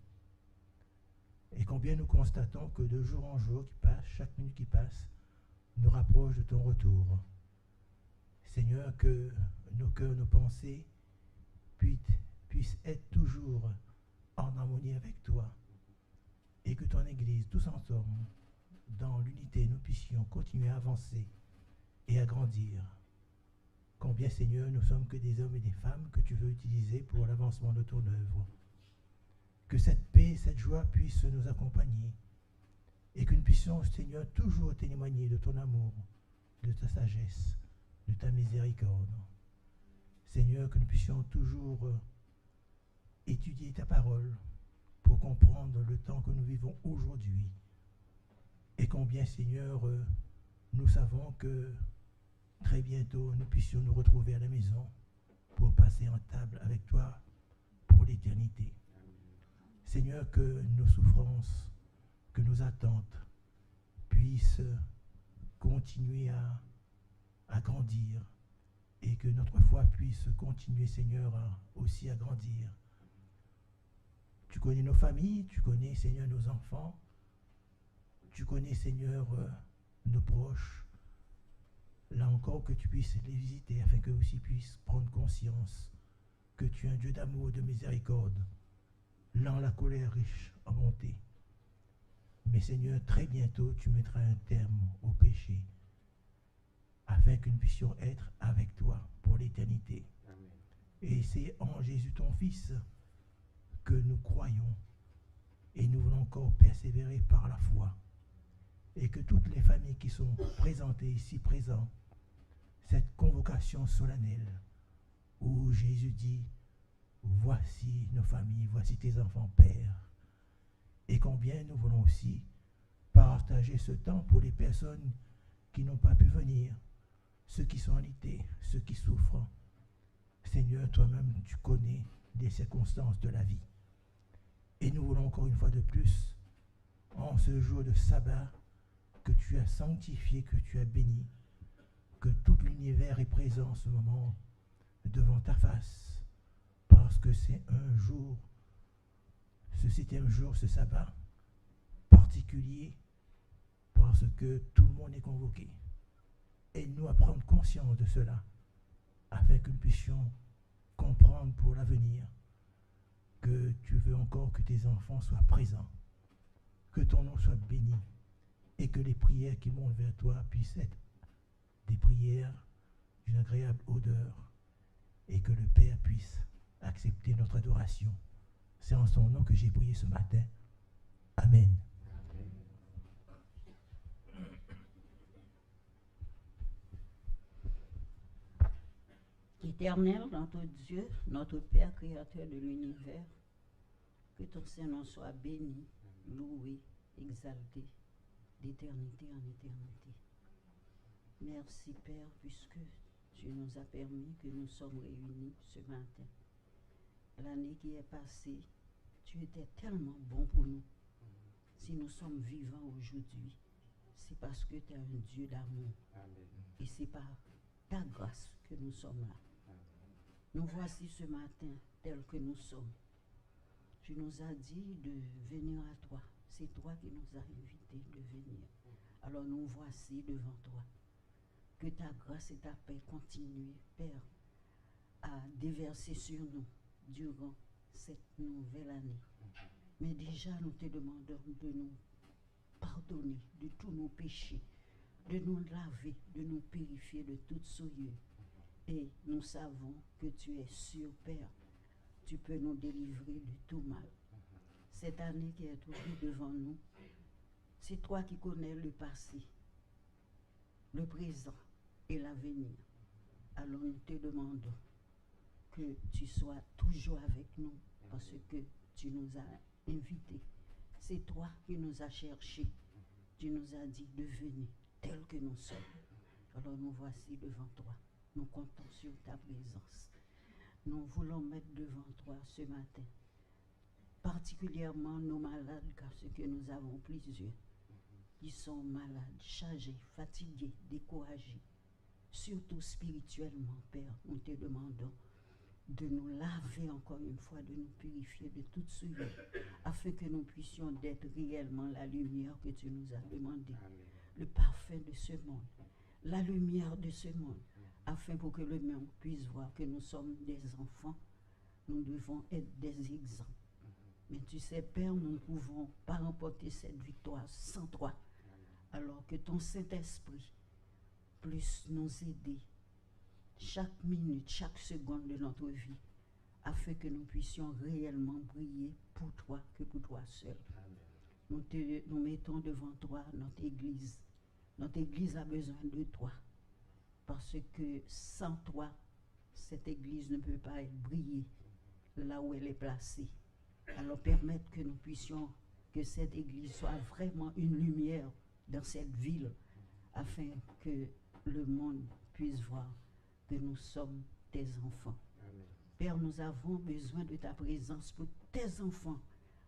Et combien nous constatons que de jour en jour qui passe, chaque minute qui passe, nous rapproche de ton retour. Seigneur, que nos cœurs, nos pensées puissent être toujours en harmonie avec toi. Et que ton Église, tous ensemble, dans l'unité, nous puissions continuer à avancer et à grandir. Combien, Seigneur, nous sommes que des hommes et des femmes que tu veux utiliser pour l'avancement de ton œuvre. Que cette paix, cette joie puisse nous accompagner et que nous puissions, Seigneur, toujours témoigner de ton amour, de ta sagesse, de ta miséricorde. Seigneur, que nous puissions toujours étudier ta parole pour comprendre le temps que nous vivons aujourd'hui. Et combien, Seigneur, nous savons que très bientôt, nous puissions nous retrouver à la maison pour passer en table avec toi pour l'éternité. Seigneur, que nos souffrances, que nos attentes puissent continuer à grandir et que notre foi puisse continuer, Seigneur, aussi à grandir. Tu connais nos familles, tu connais, Seigneur, nos enfants, tu connais, Seigneur, nos proches. Là encore, que tu puisses les visiter afin qu'eux aussi puissent prendre conscience que tu es un Dieu d'amour et de miséricorde, lent la colère, riche en bonté. Mais Seigneur, très bientôt, tu mettras un terme au péché afin que nous puissions être avec toi pour l'éternité. Et c'est en Jésus ton Fils que nous croyons et nous voulons encore persévérer par la foi. Et que toutes les familles qui sont présentées ici, présentes, cette convocation solennelle où Jésus dit « Voici nos familles, voici tes enfants, Père ». Et combien nous voulons aussi partager ce temps pour les personnes qui n'ont pas pu venir, ceux qui sont alité, ceux qui souffrent. Seigneur, toi-même, tu connais les circonstances de la vie. Et nous voulons encore une fois de plus, en ce jour de sabbat, que tu as sanctifié, que tu as béni, que tout l'univers est présent en ce moment devant ta face, parce que c'est un jour, ce 7e jour, ce sabbat particulier, parce que tout le monde est convoqué. Aide-nous à prendre conscience de cela, afin que nous puissions comprendre pour l'avenir que tu veux encore que tes enfants soient présents, que ton nom soit béni, et que les prières qui montent vers toi puissent être des prières d'une agréable odeur, et que le Père puisse accepter notre adoration. C'est en son nom que j'ai prié ce matin. Amen. Éternel, notre Dieu, notre Père, créateur de l'univers, que ton Saint-Nom soit béni, loué, exalté, d'éternité en éternité. Merci, Père, puisque tu nous as permis que nous sommes réunis ce matin. L'année qui est passée, tu étais tellement bon pour nous. Si nous sommes vivants aujourd'hui, c'est parce que tu es un Dieu d'amour. Et c'est par ta grâce que nous sommes là. Nous voici ce matin tels que nous sommes. Tu nous as dit de venir à toi. C'est toi qui nous as invités de venir. Alors nous voici devant toi. que ta grâce et ta paix continuent, Père, à déverser sur nous durant cette nouvelle année. Mais déjà, nous te demandons de nous pardonner de tous nos péchés, de nous laver, de nous purifier de toute souillure. Et nous savons que tu es sûr, Père, tu peux nous délivrer de tout mal. Cette année qui est ouverte devant nous, c'est toi qui connais le passé, le présent et l'avenir. Alors nous te demandons que tu sois toujours avec nous parce que tu nous as invités. C'est toi qui nous as cherchés. Tu nous as dit de venir tels que nous sommes. Alors nous voici devant toi. Nous comptons sur ta présence. Nous voulons mettre devant toi ce matin, particulièrement nos malades, car ce que nous avons plusieurs qui sont malades, chargés, fatigués, découragés, surtout spirituellement, Père. Nous te demandons de nous laver encore une fois, de nous purifier de toute souillure, afin que nous puissions être réellement la lumière que tu nous as demandé, le parfum de ce monde, la lumière de ce monde, afin pour que le monde puisse voir que nous sommes des enfants, nous devons être des exemples. Mais tu sais, Père, nous ne pouvons pas remporter cette victoire sans toi. Alors que ton Saint-Esprit puisse nous aider chaque minute, chaque seconde de notre vie, afin que nous puissions réellement briller pour toi, que pour toi seul. Nous mettons devant toi notre Église. Notre Église a besoin de toi, parce que sans toi, cette Église ne peut pas être briller là où elle est placée. Alors permettre que nous puissions, que cette Église soit vraiment une lumière dans cette ville, afin que le monde puisse voir que nous sommes tes enfants. Amen. Père, nous avons besoin de ta présence pour tes enfants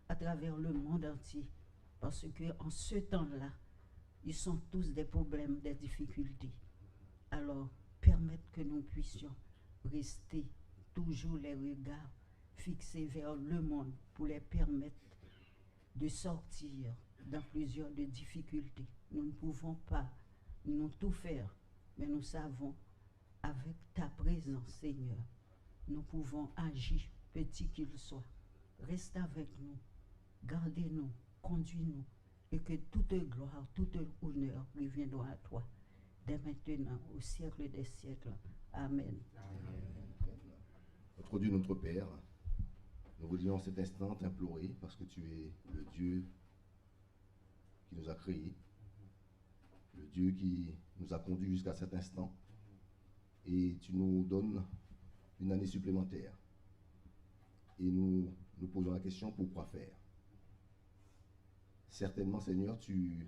à travers le monde entier, parce que en ce temps-là, ils sont tous des problèmes, des difficultés. Alors, permettre que nous puissions rester toujours les regards fixés vers le monde pour les permettre de sortir dans plusieurs de difficultés. Nous ne pouvons pas nous tout faire, mais nous savons, avec ta présence, Seigneur, nous pouvons agir, petit qu'il soit. Reste avec nous, gardez-nous, conduis-nous, et que toute gloire, tout honneur reviendra à toi, dès maintenant, au siècle des siècles. Amen. Notre Dieu, notre Père, nous voulions en cet instant t'implorer, parce que tu es le Dieu qui nous a créés, le Dieu qui nous a conduits jusqu'à cet instant, et tu nous donnes une année supplémentaire. Et nous nous posons la question, pourquoi faire? Certainement, Seigneur, tu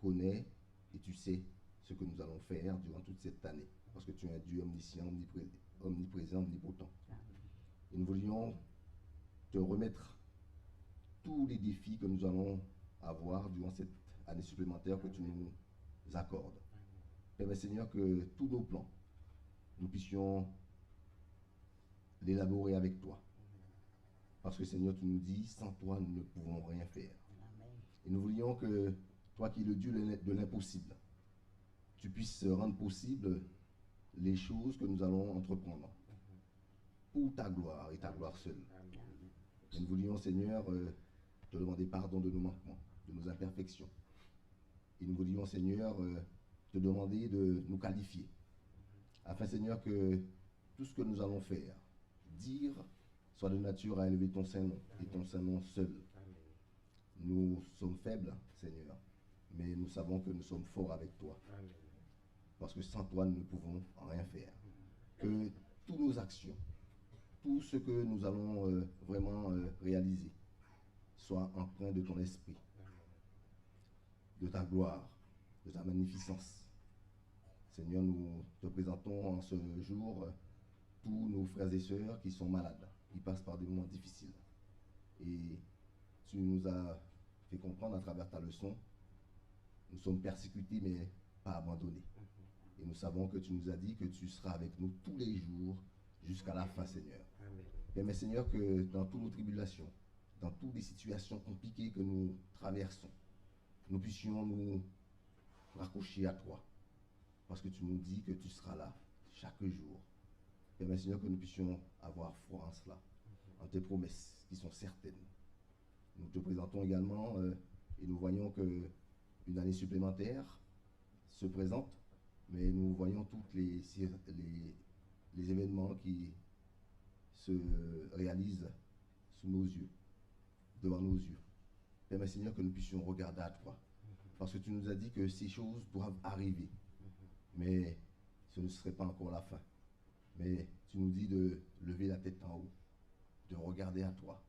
connais et tu sais ce que nous allons faire durant toute cette année, parce que tu es un Dieu omniscient, omniprésent, omnipotent. Et nous voulions te remettre tous les défis que nous allons avoir durant cette année supplémentaire que tu nous accordes. Permets, Seigneur, que tous nos plans, nous puissions l'élaborer avec toi. Parce que, Seigneur, tu nous dis, sans toi, nous ne pouvons rien faire. Et nous voulions que, toi qui es le Dieu de l'impossible, tu puisses rendre possible les choses que nous allons entreprendre pour ta gloire et ta gloire seule. Et nous voulions, Seigneur, te demander pardon de nos manquements, de nos imperfections. Et nous voulions, Seigneur, te demander de nous qualifier, afin, Seigneur, que tout ce que nous allons faire, dire, soit de nature à élever ton Saint-Nom, et ton Saint-Nom seul. Nous sommes faibles, Seigneur, mais nous savons que nous sommes forts avec toi. Parce que sans toi, nous ne pouvons rien faire. Que toutes nos actions, tout ce que nous allons vraiment réaliser, soit empreint de ton esprit, de ta gloire, de ta magnificence. Seigneur, nous te présentons en ce jour tous nos frères et sœurs qui sont malades, qui passent par des moments difficiles. Et tu nous as fait comprendre à travers ta leçon, nous sommes persécutés mais pas abandonnés. Et nous savons que tu nous as dit que tu seras avec nous tous les jours jusqu'à la fin, Seigneur. Mais Seigneur, que dans toutes nos tribulations, dans toutes les situations compliquées que nous traversons, nous puissions nous raccrocher à toi. parce que tu nous dis que tu seras là chaque jour. Permets, Seigneur, que nous puissions avoir foi en cela, en tes promesses qui sont certaines. Nous te présentons également et nous voyons qu'une année supplémentaire se présente, mais nous voyons tous les événements qui se réalisent sous nos yeux, devant nos yeux. Permets, Seigneur, que nous puissions regarder à toi, parce que tu nous as dit que ces choses doivent arriver, mais ce ne serait pas encore la fin. Mais tu nous dis de lever la tête en haut, de regarder à toi,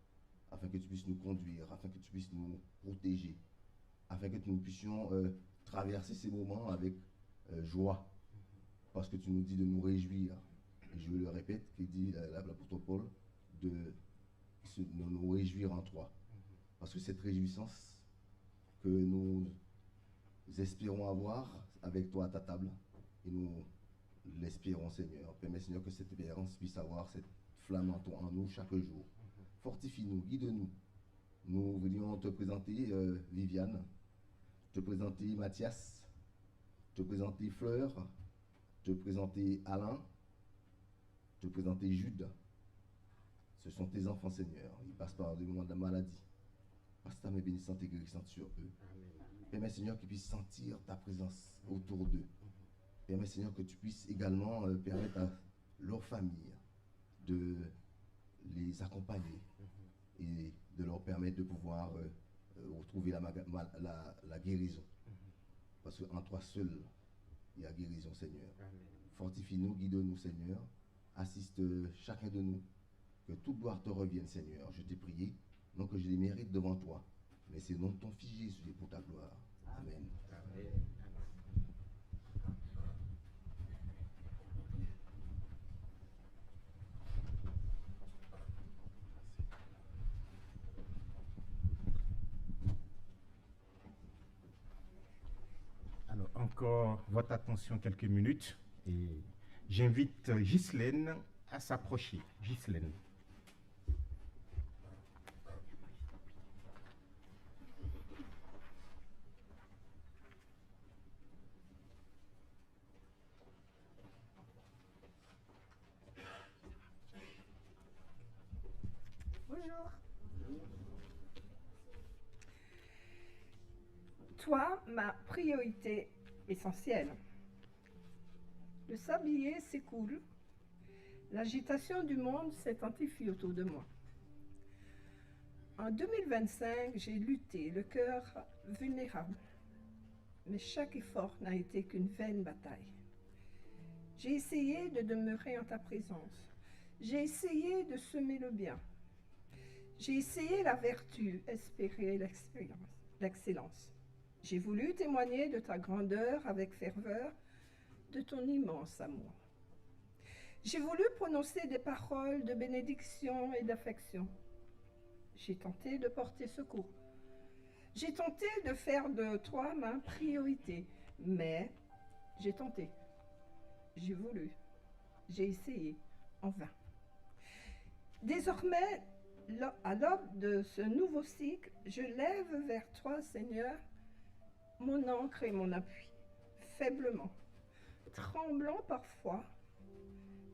afin que tu puisses nous conduire, afin que tu puisses nous protéger, afin que nous puissions traverser ces moments avec joie, parce que tu nous dis de nous réjouir. Et je le répète, qui dit l'apôtre Paul, de nous réjouir en toi. Parce que cette réjouissance que nous espérons avoir avec toi à ta table, et nous l'espérons, Seigneur. Permets, Seigneur, que cette espérance puisse avoir cette flamme en nous chaque jour. Fortifie-nous, guide-nous. Nous voulions te présenter Viviane, te présenter Mathias, te présenter Fleur, te présenter Alain, te présenter Jude. Ce sont tes enfants, Seigneur. Ils passent par des moments de maladie. Passe ta main bénissante et guérissante sur eux. Permets, Seigneur, qu'ils puissent sentir ta présence autour d'eux. Permets, Seigneur, que tu puisses également permettre à leur famille de les accompagner et de leur permettre de pouvoir retrouver la guérison. Parce qu'en toi seul, il y a guérison, Seigneur. Fortifie-nous, guide-nous, Seigneur. Assiste chacun de nous. Que toute gloire te revienne, Seigneur. Je t'ai prié, non que je les mérite devant toi, mais c'est non ton Fils Jésus pour ta gloire. Amen. Amen. Alors, encore votre attention quelques minutes et j'invite Ghislaine à s'approcher. Ghislaine. Bonjour. Toi, ma priorité essentielle. Le sablier s'écoule. L'agitation du monde s'intensifie autour de moi. En 2025, j'ai lutté, le cœur vulnérable. Mais chaque effort n'a été qu'une vaine bataille. J'ai essayé de demeurer en ta présence. J'ai essayé de semer le bien. J'ai essayé la vertu, espérer l'excellence. J'ai voulu témoigner de ta grandeur avec ferveur, de ton immense amour. J'ai voulu prononcer des paroles de bénédiction et d'affection. J'ai tenté de porter secours. J'ai tenté de faire de toi ma priorité, mais j'ai tenté. J'ai voulu. J'ai essayé, en vain. Désormais, à l'aube de ce nouveau cycle, je lève vers toi, Seigneur, mon ancre et mon appui, faiblement, tremblant parfois,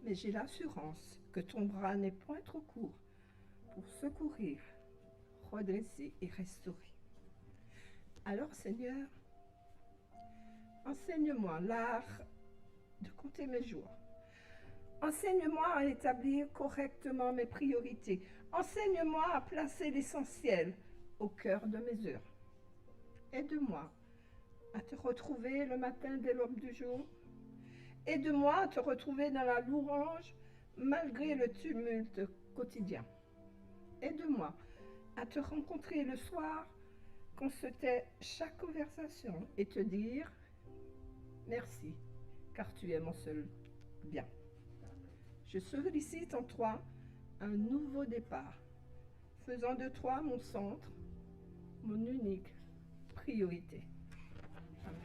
mais j'ai l'assurance que ton bras n'est point trop court pour secourir, redresser et restaurer. Alors, Seigneur, enseigne-moi l'art de compter mes jours. Enseigne-moi à établir correctement mes priorités. Enseigne-moi à placer l'essentiel au cœur de mes heures. Aide-moi à te retrouver le matin dès l'aube du jour. Aide-moi à te retrouver dans la louange malgré le tumulte quotidien. Aide-moi à te rencontrer le soir quand se tait chaque conversation et te dire merci, car tu es mon seul bien. Je sollicite en toi un nouveau départ, faisant de toi mon centre, mon unique priorité. Amen.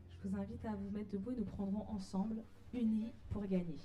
Je vous invite à vous mettre debout et nous prendrons ensemble, unis pour gagner.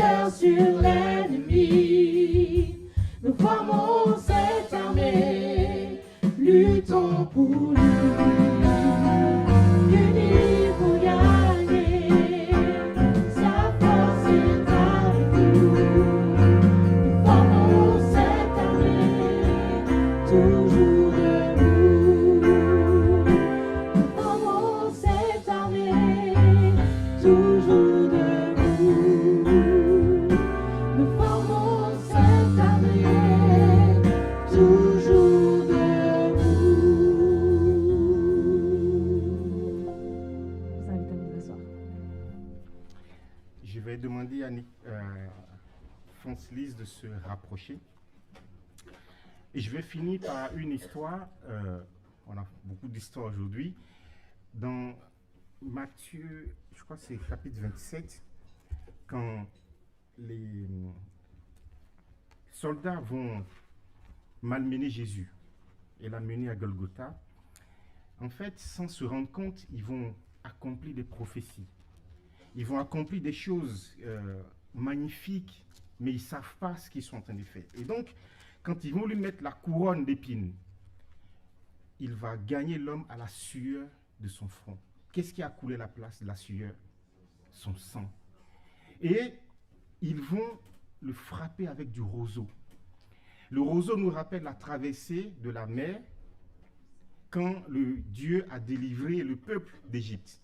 cœur sur l'ennemi. Nous formons cette armée, luttons pour lui. Unis pour gagner, sa force est avec nous. Nous formons cette armée, toujours debout. Nous formons cette armée, toujours debout. Nous formons cette armée, toujours debout. Je vous invite à vous asseoir. Je vais demander à Francis de se rapprocher. Et je vais finir par une histoire. On a beaucoup d'histoires aujourd'hui. Dans Matthieu, je crois que c'est chapitre 27, quand les soldats vont malmener Jésus et l'amener à Golgotha, en fait, sans se rendre compte, ils vont accomplir des prophéties. Ils vont accomplir des choses magnifiques, mais ils ne savent pas ce qu'ils sont en train de faire. Et donc, quand ils vont lui mettre la couronne d'épines, il va gagner l'homme à la sueur de son front. Qu'est-ce qui a coulé la place de la sueur? Son sang. Et ils vont le frapper avec du roseau. Le roseau nous rappelle la traversée de la mer quand le Dieu a délivré le peuple d'Égypte.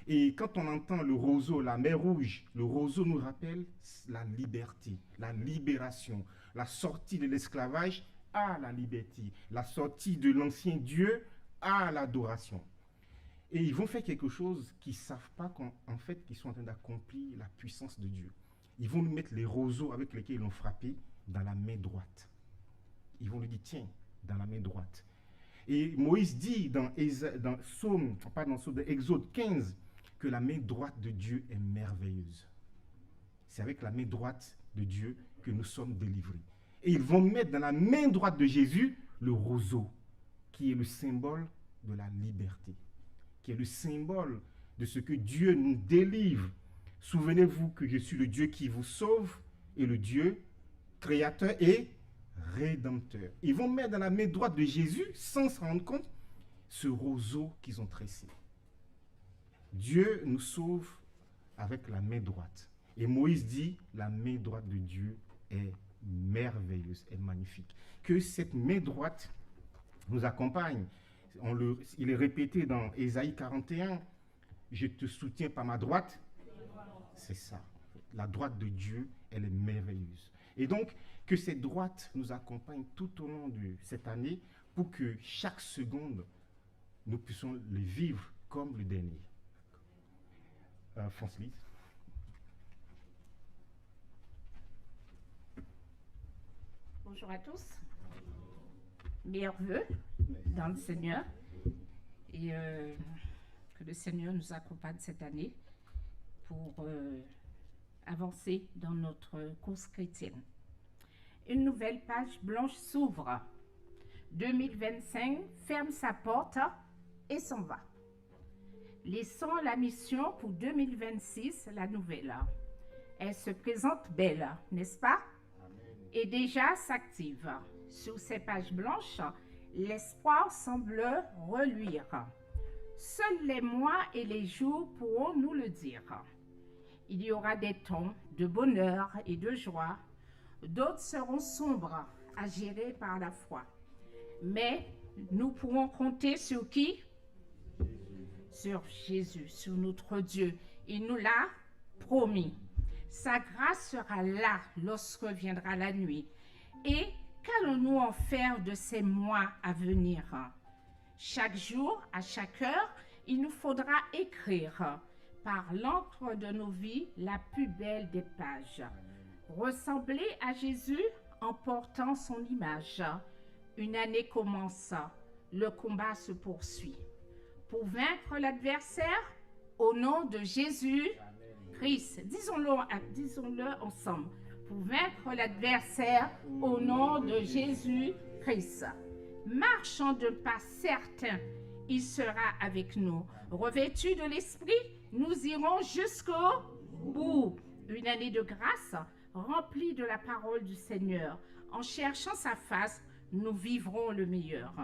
Et quand on entend le roseau, la mer rouge, le roseau nous rappelle la liberté, la libération, la sortie de l'esclavage à la liberté, la sortie de l'ancien Dieu à l'adoration. Et ils vont faire quelque chose qu'ils ne savent pas qu'en fait, qu'ils sont en train d'accomplir la puissance de Dieu. Ils vont lui mettre les roseaux avec lesquels ils l'ont frappé dans la main droite. Ils vont lui dire, tiens, dans la main droite. Et Moïse dit dans Exode 15 que la main droite de Dieu est merveilleuse. C'est avec la main droite de Dieu que nous sommes délivrés. Et ils vont mettre dans la main droite de Jésus le roseau, qui est le symbole de la liberté, qui est le symbole de ce que Dieu nous délivre. Souvenez-vous que je suis le Dieu qui vous sauve et le Dieu créateur et rédempteur. Ils vont mettre dans la main droite de Jésus, sans se rendre compte, ce roseau qu'ils ont tressé. Dieu nous sauve avec la main droite. Et Moïse dit, la main droite de Dieu est merveilleuse, est magnifique. Que cette main droite nous accompagne. Il est répété dans Ésaïe 41, je te soutiens par ma droite. C'est ça. La droite de Dieu, elle est merveilleuse. Et donc, que cette droite nous accompagne tout au long de cette année pour que chaque seconde, nous puissions les vivre comme le dernier. Francis. Bonjour à tous. Meilleurs vœux dans le Seigneur. Et que le Seigneur nous accompagne cette année pour avancer dans notre course chrétienne. Une nouvelle page blanche s'ouvre. 2025 ferme sa porte et s'en va. Laissons la mission pour 2026, la nouvelle. Elle se présente belle, n'est-ce pas? Et déjà s'active. Sur ces pages blanches, l'espoir semble reluire. Seuls les mois et les jours pourront nous le dire. Il y aura des temps de bonheur et de joie. D'autres seront sombres, à gérer par la foi. Mais nous pourrons compter sur qui? Sur Jésus, sur notre Dieu. Il nous l'a promis. Sa grâce sera là lorsque viendra la nuit. Et qu'allons-nous en faire de ces mois à venir? Chaque jour, à chaque heure, il nous faudra écrire par l'encre de nos vies la plus belle des pages. Ressembler à Jésus en portant son image. Une année commence, le combat se poursuit. Pour vaincre l'adversaire, au nom de Jésus Christ, disons-le ensemble. Pour vaincre l'adversaire, au nom de Jésus Christ. Marchant de pas certain, il sera avec nous. Revêtus de l'esprit, nous irons jusqu'au bout. une année de grâce remplie de la parole du Seigneur. En cherchant sa face, nous vivrons le meilleur.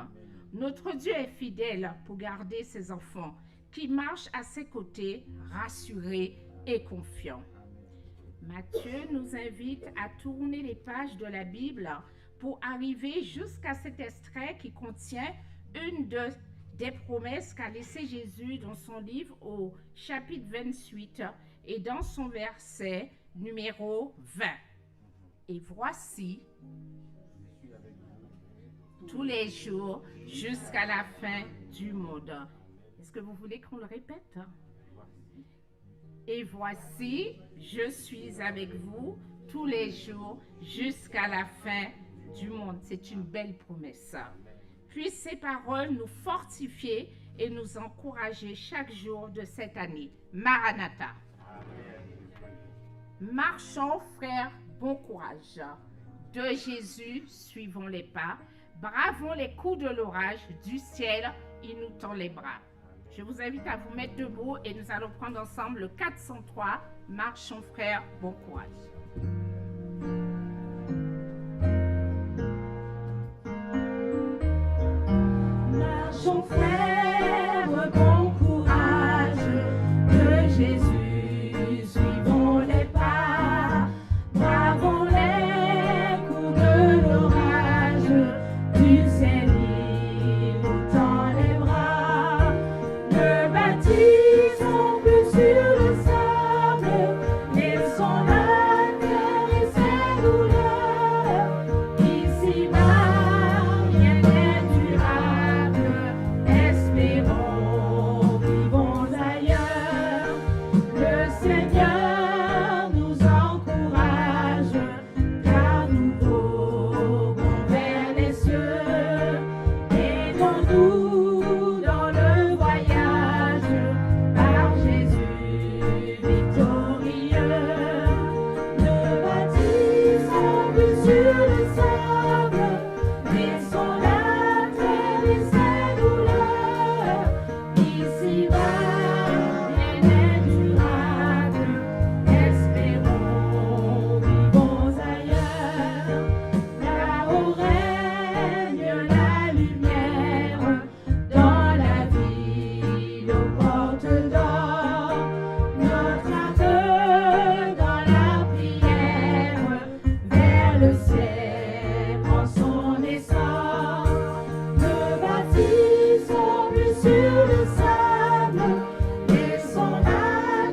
Notre Dieu est fidèle pour garder ses enfants qui marchent à ses côtés, rassurés et confiants. Matthieu nous invite à tourner les pages de la Bible pour arriver jusqu'à cet extrait qui contient une des promesses qu'a laissé Jésus dans son livre au chapitre 28 et dans son verset numéro 20. Et voici, tous les jours jusqu'à la fin du monde. Est-ce que vous voulez qu'on le répète? Et voici, je suis avec vous tous les jours jusqu'à la fin du monde. C'est une belle promesse. Puissent ces paroles nous fortifier et nous encourager chaque jour de cette année. Maranatha. Marchons, frères, bon courage. De Jésus, suivons les pas. Bravons les coups de l'orage. Du ciel, il nous tend les bras. Je vous invite à vous mettre debout et nous allons prendre ensemble le 403. Marchons, frères, bon courage. Marchons, frères, bon courage. De Jésus, suivons les pas. Bravons les coups de l'orage. Du ciel, il nous tend les bras. Ne bâtissons plus sur le sable. Laissons la terre et ses douleurs. Ici-bas, rien n'est durable. Espérons, vivons ailleurs. Le Seigneur nous encourage, car nous voguons vers les cieux. Aidons-nous dans le voyage, par Jésus victorieux. Ne bâtissons plus sur le sable, laissons la terre et ses douleurs. Ici-bas, rien n'est durable. Espérons, vivons ailleurs. Là-haut règne la lumière, dans la ville aux portes d'or. Notre âme dans la prière, vers le ciel prend son essor. Ne bâtissons plus sur le sable, laissons la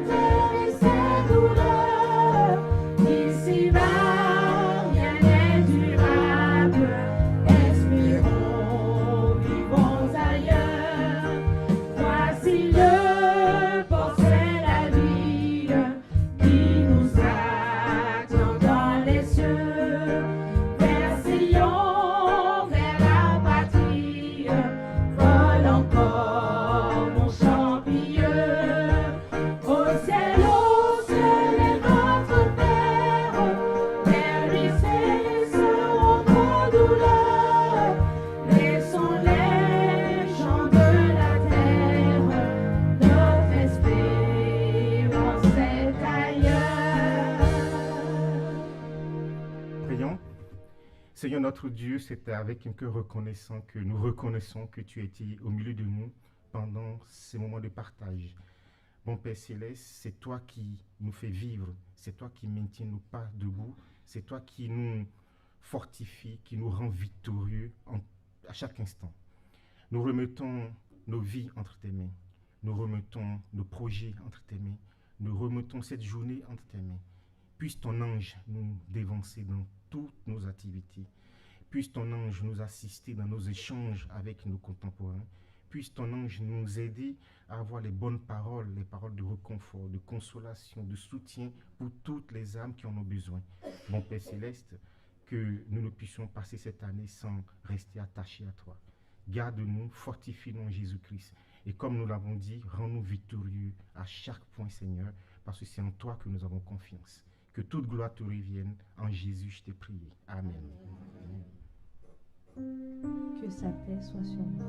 terre et ses douleurs. Ici-bas, rien n'est durable. Espérons, vivons ailleurs. Voici le port, c'est la ville qui nous attend dans les cieux. Vers Sion, vers la patrie, vole encore mon champilleux. Au ciel est notre Père, vers lui cesseront nos douleurs. Laissons les gens de la terre, notre espérance est ailleurs. Prions. Seigneur notre Dieu, c'est avec un cœur reconnaissant que nous reconnaissons que tu étais au milieu de nous pendant ces moments de partage. Bon Père Céleste, c'est toi qui nous fais vivre, c'est toi qui maintiens nos pas debout, c'est toi qui nous fortifie, qui nous rend victorieux à chaque instant. Nous remettons nos vies entre tes mains, nous remettons nos projets entre tes mains, nous remettons cette journée entre tes mains. Puisse ton ange nous dévancer dans toutes nos activités. Puisse ton ange nous assister dans nos échanges avec nos contemporains. Puisse ton ange nous aider à avoir les bonnes paroles, les paroles de réconfort, de consolation, de soutien pour toutes les âmes qui en ont besoin. Mon Père Céleste, que nous ne puissions passer cette année sans rester attachés à toi. Garde-nous, fortifie-nous en Jésus-Christ. Et comme nous l'avons dit, rends-nous victorieux à chaque point, Seigneur, parce que c'est en toi que nous avons confiance. Que toute gloire te revienne. En Jésus, je t'ai prié. Amen. Que sa paix soit sur nous.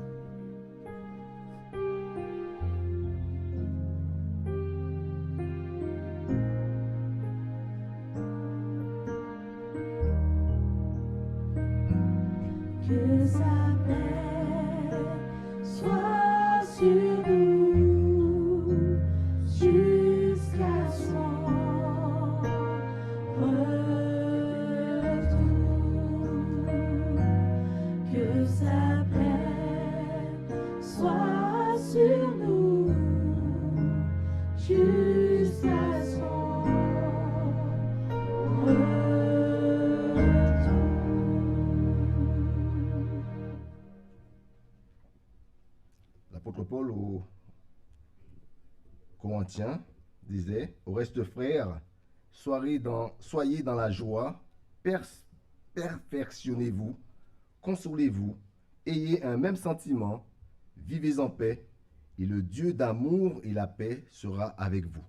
Que sa paix soit sur nous jusqu'à son retour. Que sa paix soit sur nous jusqu'à son retour. L'apôtre Paul aux Corinthiens disait: au reste, frères, soyez dans la joie, perfectionnez-vous, consolez-vous, ayez un même sentiment, vivez en paix, et le Dieu d'amour et la paix sera avec vous.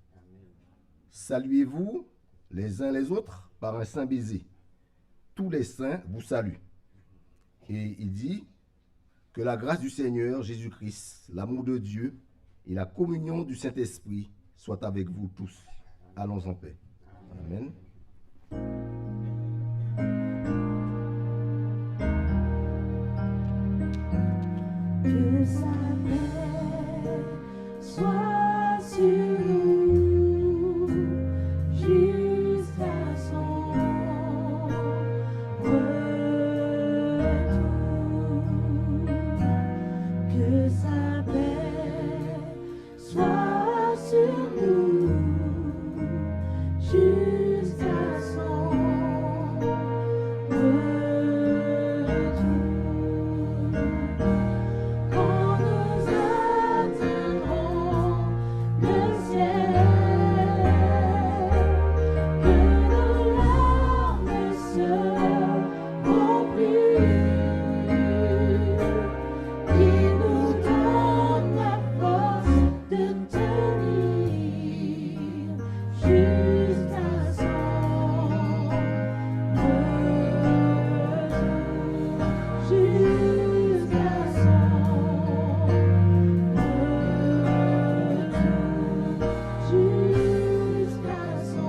Saluez-vous les uns les autres par un saint baiser. Tous les saints vous saluent. Et il dit que la grâce du Seigneur Jésus-Christ, l'amour de Dieu et la communion du Saint-Esprit soient avec vous tous. Allons en paix. Amen. Que sa paix soit sur nous jusqu'à son retour. Que sa paix soit sur nous jusqu'à son retour. Quand nous atteindrons le ciel, que nos larmes seront plus, il nous donne la force de tenir jusqu'à son retour, jusqu'à son jusqu'à son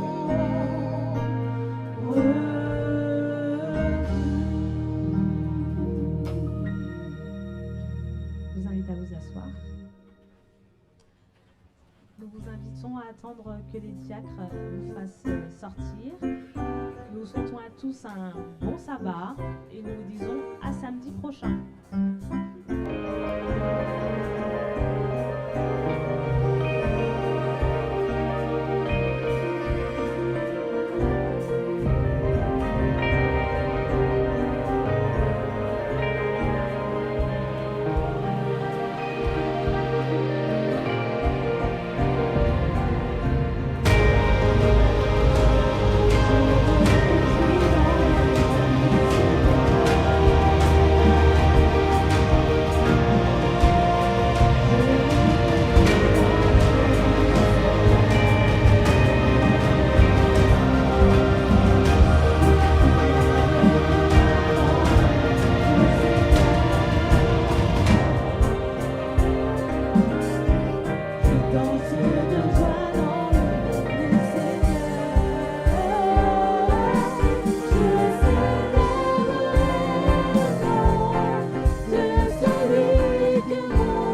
Je vous invite à vous asseoir. Nous vous invitons à attendre que les diacres nous fassent sortir. Nous souhaitons à tous un bon sabbat et nous vous disons à samedi prochain.